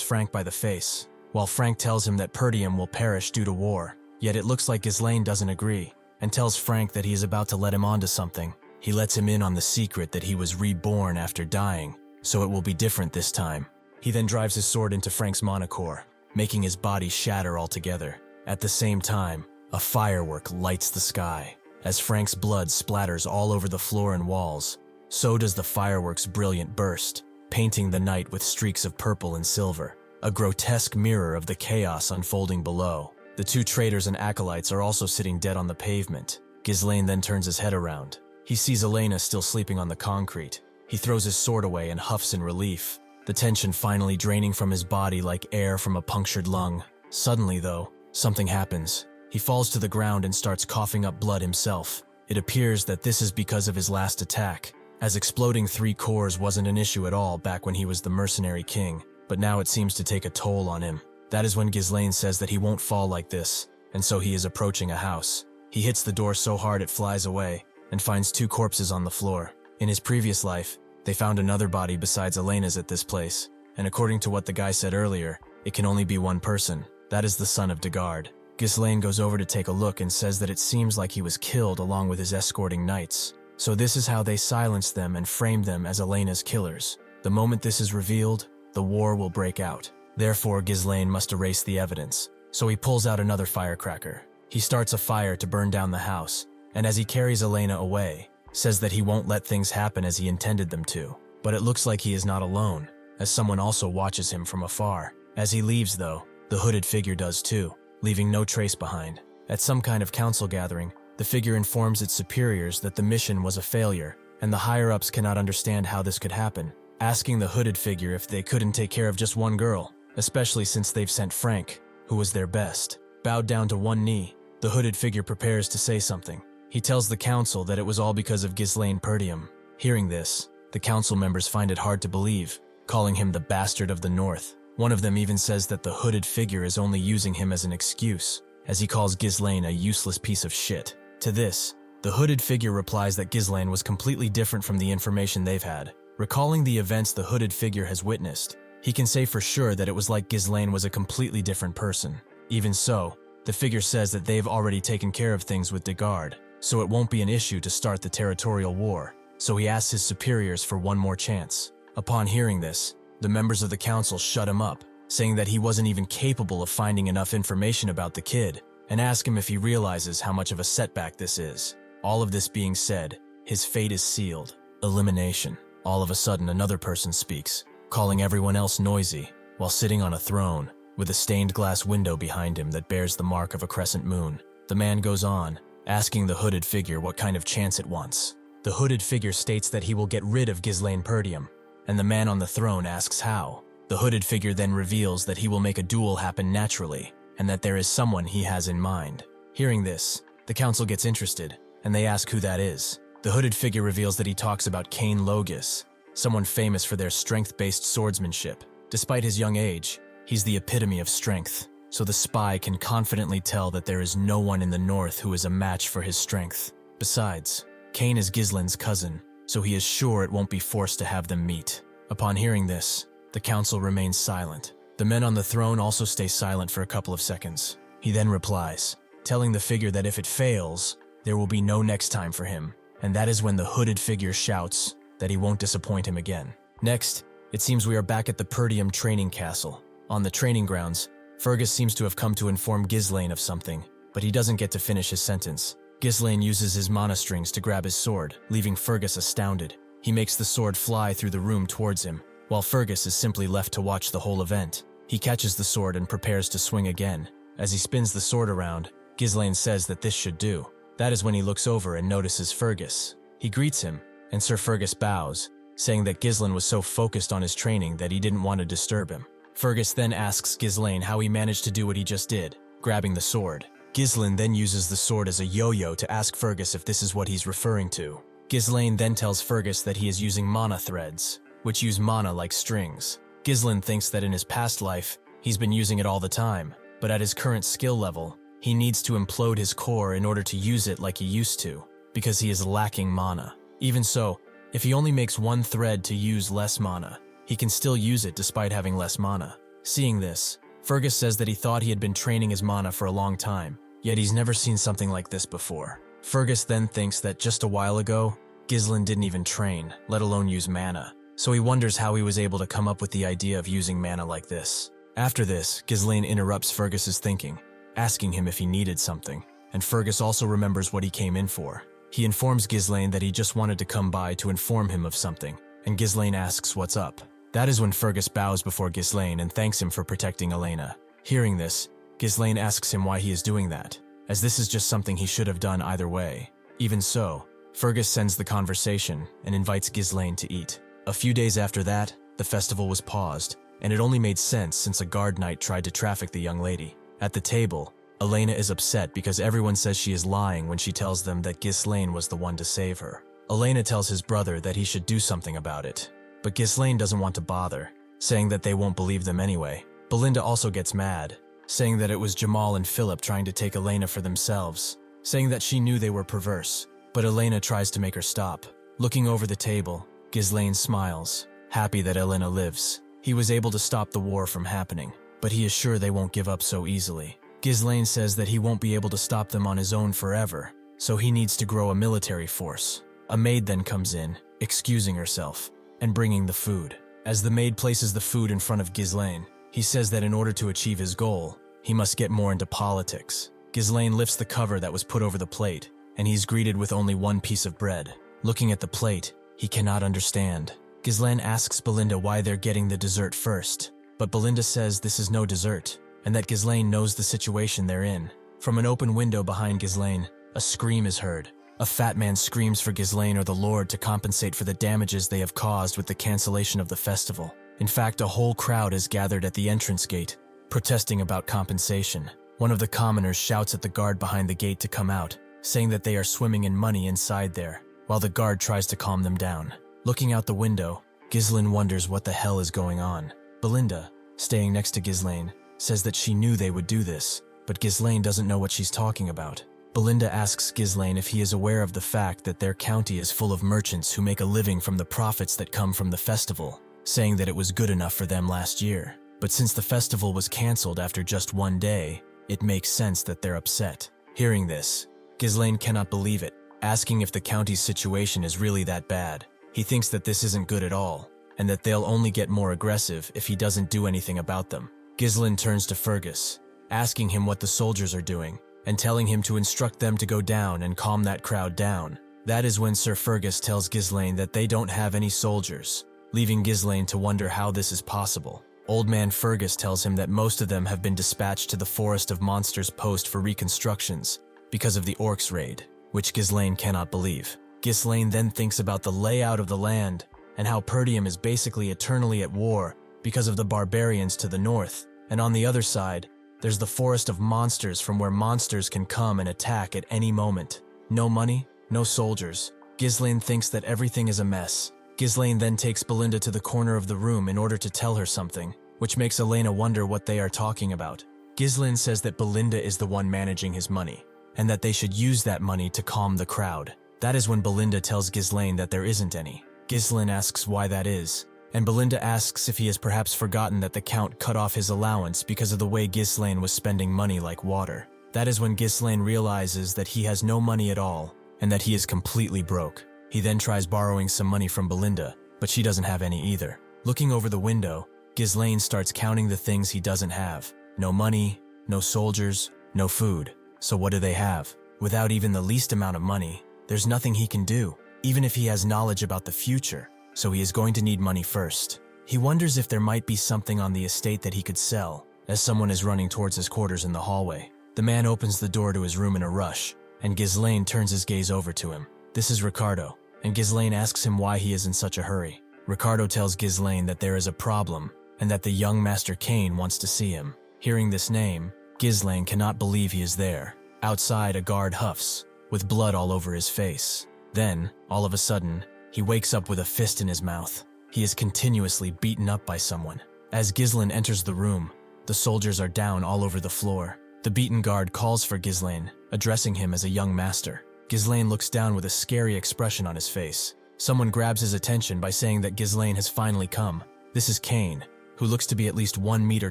Frank by the face, while Frank tells him that Perdium will perish due to war. Yet it looks like Ghislain doesn't agree, and tells Frank that he is about to let him onto something. He lets him in on the secret that he was reborn after dying, so it will be different this time. He then drives his sword into Frank's monocore, making his body shatter altogether. At the same time, a firework lights the sky. As Frank's blood splatters all over the floor and walls, so does the firework's brilliant burst, painting the night with streaks of purple and silver, a grotesque mirror of the chaos unfolding below. The two traitors and acolytes are also sitting dead on the pavement. Ghislain then turns his head around. He sees Elena still sleeping on the concrete. He throws his sword away and huffs in relief, the tension finally draining from his body like air from a punctured lung. Suddenly, though, something happens. He falls to the ground and starts coughing up blood himself. It appears that this is because of his last attack, as exploding 3 cores wasn't an issue at all back when he was the Mercenary King, but now it seems to take a toll on him. That is when Ghislain says that he won't fall like this, and so he is approaching a house. He hits the door so hard it flies away, and finds 2 corpses on the floor. In his previous life, they found another body besides Elena's at this place, and according to what the guy said earlier, it can only be one person. That is the son of Degard. Ghislain goes over to take a look and says that it seems like he was killed along with his escorting knights. So this is how they silenced them and framed them as Elena's killers. The moment this is revealed, the war will break out. Therefore, Ghislain must erase the evidence. So he pulls out another firecracker. He starts a fire to burn down the house, and as he carries Elena away, says that he won't let things happen as he intended them to. But it looks like he is not alone, as someone also watches him from afar. As he leaves, though, the hooded figure does too, leaving no trace behind. At some kind of council gathering, the figure informs its superiors that the mission was a failure, and the higher-ups cannot understand how this could happen, asking the hooded figure if they couldn't take care of just one girl, especially since they've sent Frank, who was their best. Bowed down to one knee, the hooded figure prepares to say something. He tells the council that it was all because of Ghislain Perdium. Hearing this, the council members find it hard to believe, calling him the bastard of the North. One of them even says that the hooded figure is only using him as an excuse, as he calls Ghislain a useless piece of shit. To this, the hooded figure replies that Ghislain was completely different from the information they've had. Recalling the events the hooded figure has witnessed, he can say for sure that it was like Ghislain was a completely different person. Even so, the figure says that they've already taken care of things with Degard, so it won't be an issue to start the territorial war, so he asks his superiors for one more chance. Upon hearing this, the members of the council shut him up, saying that he wasn't even capable of finding enough information about the kid, and ask him if he realizes how much of a setback this is. All of this being said, his fate is sealed. Elimination. All of a sudden, another person speaks, calling everyone else noisy, while sitting on a throne, with a stained glass window behind him that bears the mark of a crescent moon. The man goes on, asking the hooded figure what kind of chance it wants. The hooded figure states that he will get rid of Ghislain Perdium, and the man on the throne asks how. The hooded figure then reveals that he will make a duel happen naturally, and that there is someone he has in mind. Hearing this, the council gets interested, and they ask who that is. The hooded figure reveals that he talks about Cain Logis, someone famous for their strength-based swordsmanship. Despite his young age, he's the epitome of strength, so the spy can confidently tell that there is no one in the north who is a match for his strength. Besides, Cain is Ghislain's cousin, so he is sure it won't be forced to have them meet. Upon hearing this, the council remains silent. The men on the throne also stay silent for a couple of seconds. He then replies, telling the figure that if it fails, there will be no next time for him, and that is when the hooded figure shouts that he won't disappoint him again. Next, it seems we are back at the Perdium training castle. On the training grounds, Fergus seems to have come to inform Ghislain of something, but he doesn't get to finish his sentence. Ghislain uses his mana strings to grab his sword, leaving Fergus astounded. He makes the sword fly through the room towards him, while Fergus is simply left to watch the whole event. He catches the sword and prepares to swing again. As he spins the sword around, Ghislain says that this should do. That is when he looks over and notices Fergus. He greets him, and Sir Fergus bows, saying that Ghislain was so focused on his training that he didn't want to disturb him. Fergus then asks Ghislain how he managed to do what he just did, grabbing the sword. Ghislain then uses the sword as a yo-yo to ask Fergus if this is what he's referring to. Ghislain then tells Fergus that he is using mana threads, which use mana like strings. Ghislain thinks that in his past life, he's been using it all the time, but at his current skill level, he needs to implode his core in order to use it like he used to, because he is lacking mana. Even so, if he only makes one thread to use less mana, he can still use it despite having less mana. Seeing this, Fergus says that he thought he had been training his mana for a long time, yet he's never seen something like this before. Fergus then thinks that just a while ago, Ghislain didn't even train, let alone use mana, so he wonders how he was able to come up with the idea of using mana like this. After this, Ghislain interrupts Fergus's thinking, asking him if he needed something, and Fergus also remembers what he came in for. He informs Ghislain that he just wanted to come by to inform him of something, and Ghislain asks what's up. That is when Fergus bows before Ghislain and thanks him for protecting Elena. Hearing this, Ghislain asks him why he is doing that, as this is just something he should have done either way. Even so, Fergus sends the conversation and invites Ghislain to eat. A few days after that, the festival was paused, and it only made sense since a guard knight tried to traffic the young lady. At the table, Elena is upset because everyone says she is lying when she tells them that Ghislain was the one to save her. Elena tells his brother that he should do something about it, but Ghislain doesn't want to bother, saying that they won't believe them anyway. Belinda also gets mad, saying that it was Jamal and Philip trying to take Elena for themselves, saying that she knew they were perverse, but Elena tries to make her stop. Looking over the table, Ghislain smiles, happy that Elena lives. He was able to stop the war from happening, but he is sure they won't give up so easily. Ghislain says that he won't be able to stop them on his own forever, so he needs to grow a military force. A maid then comes in, excusing herself, and bringing the food. As the maid places the food in front of Ghislain, he says that in order to achieve his goal, he must get more into politics. Ghislain lifts the cover that was put over the plate, and he's greeted with only one piece of bread. Looking at the plate, he cannot understand. Ghislain asks Belinda why they're getting the dessert first, but Belinda says this is no dessert, and that Ghislain knows the situation they're in. From an open window behind Ghislain, a scream is heard. A fat man screams for Ghislain or the Lord to compensate for the damages they have caused with the cancellation of the festival. In fact, a whole crowd is gathered at the entrance gate, protesting about compensation. One of the commoners shouts at the guard behind the gate to come out, saying that they are swimming in money inside there, while the guard tries to calm them down. Looking out the window, Ghislain wonders what the hell is going on. Belinda, staying next to Ghislain, says that she knew they would do this, but Ghislain doesn't know what she's talking about. Belinda asks Ghislain if he is aware of the fact that their county is full of merchants who make a living from the profits that come from the festival, saying that it was good enough for them last year. But since the festival was cancelled after just one day, it makes sense that they're upset. Hearing this, Ghislain cannot believe it, asking if the county's situation is really that bad. He thinks that this isn't good at all, and that they'll only get more aggressive if he doesn't do anything about them. Ghislain turns to Fergus, asking him what the soldiers are doing, and telling him to instruct them to go down and calm that crowd down. That is when Sir Fergus tells Ghislain that they don't have any soldiers, leaving Ghislain to wonder how this is possible. Old man Fergus tells him that most of them have been dispatched to the Forest of Monsters post for reconstructions because of the orcs raid, which Ghislain cannot believe. Ghislain then thinks about the layout of the land and how Perdium is basically eternally at war because of the barbarians to the north, and on the other side, there's the Forest of Monsters from where monsters can come and attack at any moment. No money, no soldiers. Ghislain thinks that everything is a mess. Ghislain then takes Belinda to the corner of the room in order to tell her something, which makes Elena wonder what they are talking about. Ghislain says that Belinda is the one managing his money, and that they should use that money to calm the crowd. That is when Belinda tells Ghislain that there isn't any. Ghislain asks why that is, and Belinda asks if he has perhaps forgotten that the Count cut off his allowance because of the way Ghislain was spending money like water. That is when Ghislain realizes that he has no money at all, and that he is completely broke. He then tries borrowing some money from Belinda, but she doesn't have any either. Looking over the window, Ghislain starts counting the things he doesn't have. No money, no soldiers, no food. So what do they have? Without even the least amount of money, there's nothing he can do, even if he has knowledge about the future. So he is going to need money first. He wonders if there might be something on the estate that he could sell, as someone is running towards his quarters in the hallway. The man opens the door to his room in a rush, and Ghislain turns his gaze over to him. This is Ricardo, and Ghislain asks him why he is in such a hurry. Ricardo tells Ghislain that there is a problem, and that the young Master Cain wants to see him. Hearing this name, Ghislain cannot believe he is there. Outside, a guard huffs, with blood all over his face. Then, all of a sudden, he wakes up with a fist in his mouth. He is continuously beaten up by someone. As Ghislain enters the room, the soldiers are down all over the floor. The beaten guard calls for Ghislain, addressing him as a young master. Ghislain looks down with a scary expression on his face. Someone grabs his attention by saying that Ghislain has finally come. This is Cain, who looks to be at least 1 meter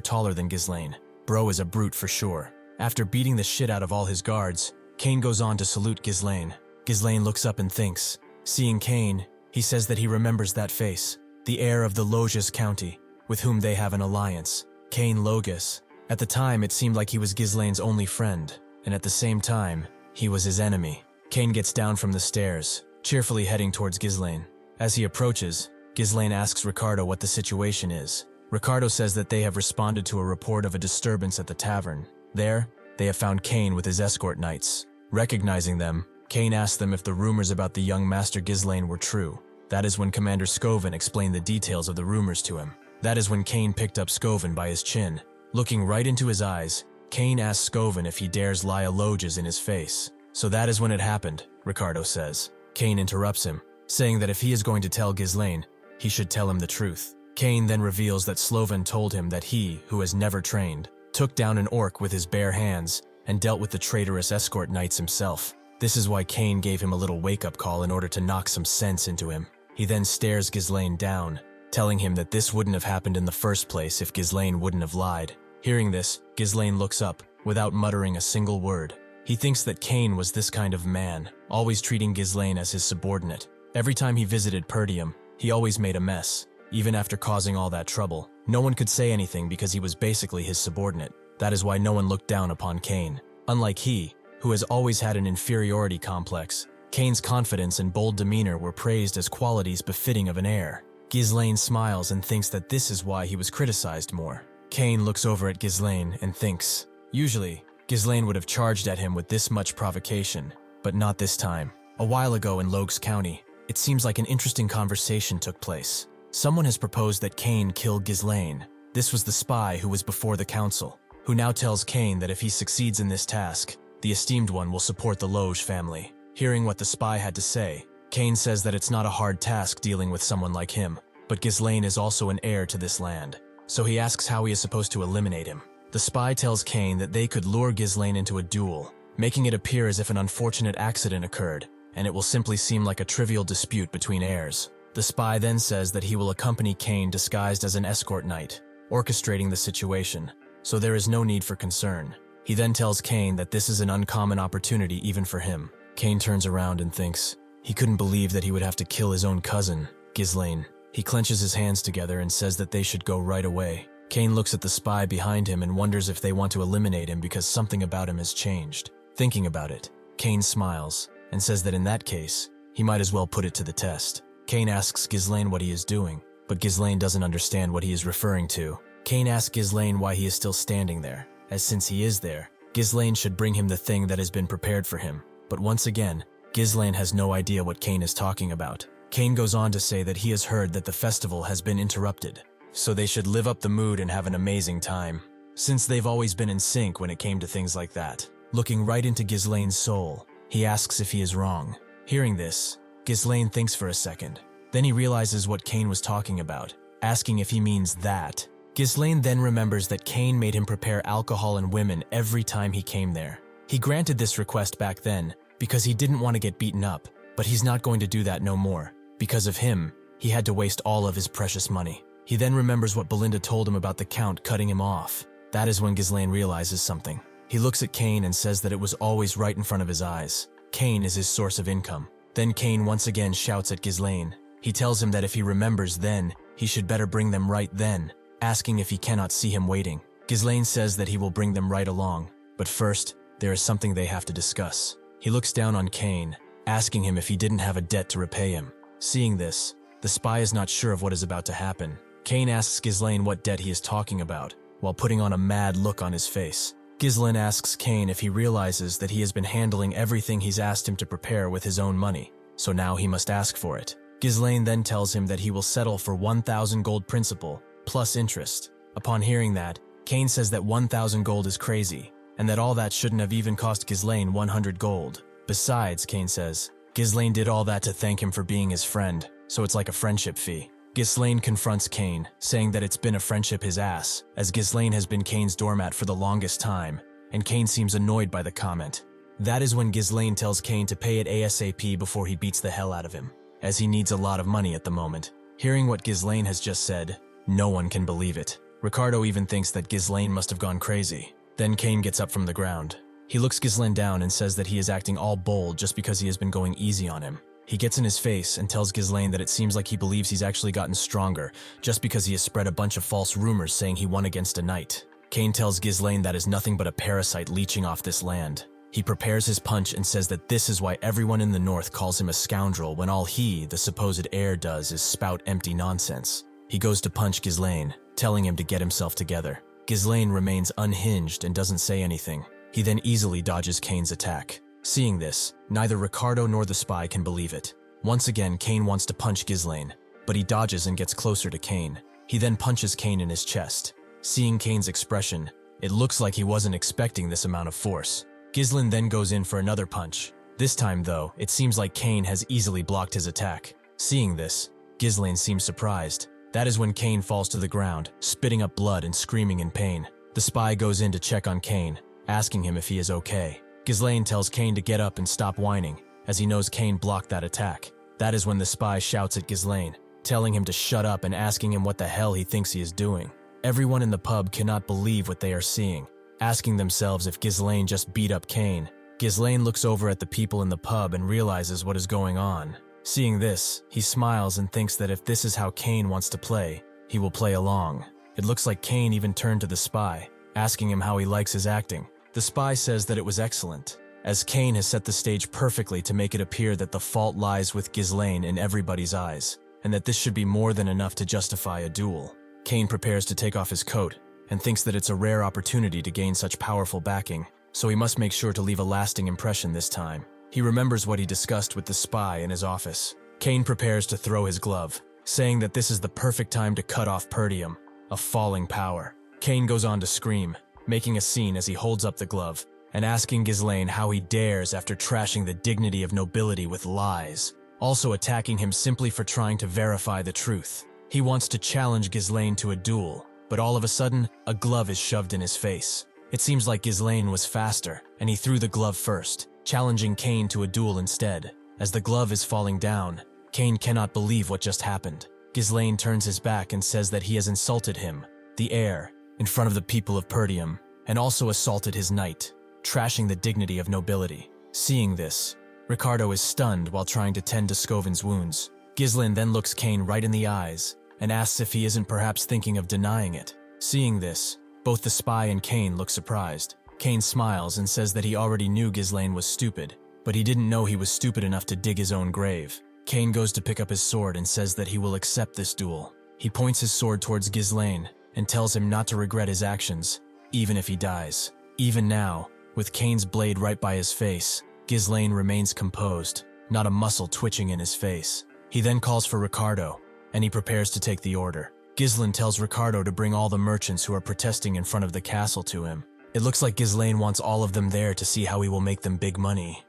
taller than Ghislain. Bro is a brute for sure. After beating the shit out of all his guards, Cain goes on to salute Ghislain. Ghislain looks up and thinks. Seeing Cain, he says that he remembers that face, the heir of the Loges County, with whom they have an alliance. Cain Logus. At the time, it seemed like he was Ghislain's only friend, and at the same time, he was his enemy. Cain gets down from the stairs, cheerfully heading towards Ghislain. As he approaches, Ghislain asks Ricardo what the situation is. Ricardo says that they have responded to a report of a disturbance at the tavern. There, they have found Cain with his escort knights. Recognizing them, Cain asks them if the rumors about the young master Ghislain were true. That is when Commander Scoven explained the details of the rumors to him. That is when Cain picked up Scoven by his chin. Looking right into his eyes, Cain asks Scoven if he dares lie a Loges in his face. So that is when it happened, Ricardo says. Cain interrupts him, saying that if he is going to tell Ghislain, he should tell him the truth. Cain then reveals that Sloven told him that he, who has never trained, took down an orc with his bare hands and dealt with the traitorous escort knights himself. This is why Cain gave him a little wake-up call in order to knock some sense into him. He then stares Ghislain down, telling him that this wouldn't have happened in the first place if Ghislain wouldn't have lied. Hearing this, Ghislain looks up, without muttering a single word. He thinks that Cain was this kind of man, always treating Ghislain as his subordinate. Every time he visited Perdium, he always made a mess. Even after causing all that trouble, no one could say anything because he was basically his subordinate. That is why no one looked down upon Cain. Unlike he, who has always had an inferiority complex, Cain's confidence and bold demeanor were praised as qualities befitting of an heir. Ghislain smiles and thinks that this is why he was criticized more. Cain looks over at Ghislain and thinks. Usually, Ghislain would have charged at him with this much provocation, but not this time. A while ago in Loges County, it seems like an interesting conversation took place. Someone has proposed that Cain kill Ghislain. This was the spy who was before the council, who now tells Cain that if he succeeds in this task, the esteemed one will support the Loge family. Hearing what the spy had to say, Cain says that it's not a hard task dealing with someone like him, but Ghislain is also an heir to this land. So he asks how he is supposed to eliminate him. The spy tells Cain that they could lure Ghislain into a duel, making it appear as if an unfortunate accident occurred, and it will simply seem like a trivial dispute between heirs. The spy then says that he will accompany Cain disguised as an escort knight, orchestrating the situation, so there is no need for concern. He then tells Cain that this is an uncommon opportunity even for him. Cain turns around and thinks. He couldn't believe that he would have to kill his own cousin, Ghislain. He clenches his hands together and says that they should go right away. Cain looks at the spy behind him and wonders if they want to eliminate him because something about him has changed. Thinking about it, Cain smiles and says that in that case, he might as well put it to the test. Cain asks Ghislain what he is doing, but Ghislain doesn't understand what he is referring to. Cain asks Ghislain why he is still standing there, as since he is there, Ghislain should bring him the thing that has been prepared for him. But once again, Ghislain has no idea what Cain is talking about. Cain goes on to say that he has heard that the festival has been interrupted, so they should live up the mood and have an amazing time, since they've always been in sync when it came to things like that. Looking right into Ghislain's soul, he asks if he is wrong. Hearing this, Ghislain thinks for a second. Then he realizes what Cain was talking about, asking if he means that. Ghislain then remembers that Cain made him prepare alcohol and women every time he came there. He granted this request back then because he didn't want to get beaten up, but he's not going to do that no more. Because of him, he had to waste all of his precious money. He then remembers what Belinda told him about the Count cutting him off. That is when Ghislain realizes something. He looks at Cain and says that it was always right in front of his eyes. Cain is his source of income. Then Cain once again shouts at Ghislain. He tells him that if he remembers then, he should better bring them right then, asking if he cannot see him waiting. Ghislain says that he will bring them right along, but first, there is something they have to discuss. He looks down on Cain, asking him if he didn't have a debt to repay him. Seeing this, the spy is not sure of what is about to happen. Cain asks Ghislain what debt he is talking about, while putting on a mad look on his face. Ghislain asks Cain if he realizes that he has been handling everything he's asked him to prepare with his own money, so now he must ask for it. Ghislain then tells him that he will settle for 1,000 gold principal, plus interest. Upon hearing that, Cain says that 1,000 gold is crazy, and that all that shouldn't have even cost Ghislain 100 gold. Besides, Cain says, Ghislain did all that to thank him for being his friend, so it's like a friendship fee. Ghislain confronts Cain, saying that it's been a friendship his ass, as Ghislain has been Cain's doormat for the longest time, and Cain seems annoyed by the comment. That is when Ghislain tells Cain to pay it ASAP before he beats the hell out of him, as he needs a lot of money at the moment. Hearing what Ghislain has just said, no one can believe it. Ricardo even thinks that Ghislain must have gone crazy. Then Cain gets up from the ground. He looks Ghislain down and says that he is acting all bold just because he has been going easy on him. He gets in his face and tells Ghislain that it seems like he believes he's actually gotten stronger just because he has spread a bunch of false rumors saying he won against a knight. Cain tells Ghislain that is nothing but a parasite leeching off this land. He prepares his punch and says that this is why everyone in the north calls him a scoundrel when all he, the supposed heir, does is spout empty nonsense. He goes to punch Ghislain, telling him to get himself together. Ghislain remains unhinged and doesn't say anything. He then easily dodges Cain's attack. Seeing this, neither Ricardo nor the spy can believe it. Once again, Cain wants to punch Ghislain, but he dodges and gets closer to Cain. He then punches Cain in his chest. Seeing Cain's expression, it looks like he wasn't expecting this amount of force. Ghislain then goes in for another punch. This time though, it seems like Cain has easily blocked his attack. Seeing this, Ghislain seems surprised. That is when Cain falls to the ground, spitting up blood and screaming in pain. The spy goes in to check on Cain, asking him if he is okay. Ghislain tells Cain to get up and stop whining, as he knows Cain blocked that attack. That is when the spy shouts at Ghislain, telling him to shut up and asking him what the hell he thinks he is doing. Everyone in the pub cannot believe what they are seeing, asking themselves if Ghislain just beat up Cain. Ghislain looks over at the people in the pub and realizes what is going on. Seeing this, he smiles and thinks that if this is how Cain wants to play, he will play along. It looks like Cain even turned to the spy, asking him how he likes his acting. The spy says that it was excellent, as Cain has set the stage perfectly to make it appear that the fault lies with Ghislain in everybody's eyes, and that this should be more than enough to justify a duel. Cain prepares to take off his coat, and thinks that it's a rare opportunity to gain such powerful backing, so he must make sure to leave a lasting impression this time. He remembers what he discussed with the spy in his office. Cain prepares to throw his glove, saying that this is the perfect time to cut off Perdium, a falling power. Cain goes on to scream, making a scene as he holds up the glove, and asking Ghislain how he dares after trashing the dignity of nobility with lies, also attacking him simply for trying to verify the truth. He wants to challenge Ghislain to a duel, but all of a sudden, a glove is shoved in his face. It seems like Ghislain was faster, and he threw the glove first, challenging Cain to a duel instead. As the glove is falling down, Cain cannot believe what just happened. Ghislain turns his back and says that he has insulted him, the heir, in front of the people of Perdium, and also assaulted his knight, trashing the dignity of nobility. Seeing this, Ricardo is stunned while trying to tend to Scoven's wounds. Ghislain then looks Cain right in the eyes and asks if he isn't perhaps thinking of denying it. Seeing this, both the spy and Cain look surprised. Cain smiles and says that he already knew Ghislain was stupid, but he didn't know he was stupid enough to dig his own grave. Cain goes to pick up his sword and says that he will accept this duel. He points his sword towards Ghislain and tells him not to regret his actions, even if he dies. Even now, with Cain's blade right by his face, Ghislain remains composed, not a muscle twitching in his face. He then calls for Ricardo, and he prepares to take the order. Ghislain tells Ricardo to bring all the merchants who are protesting in front of the castle to him. It looks like Ghislain wants all of them there to see how he will make them big money.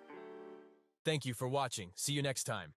Thank you for watching. See you next time.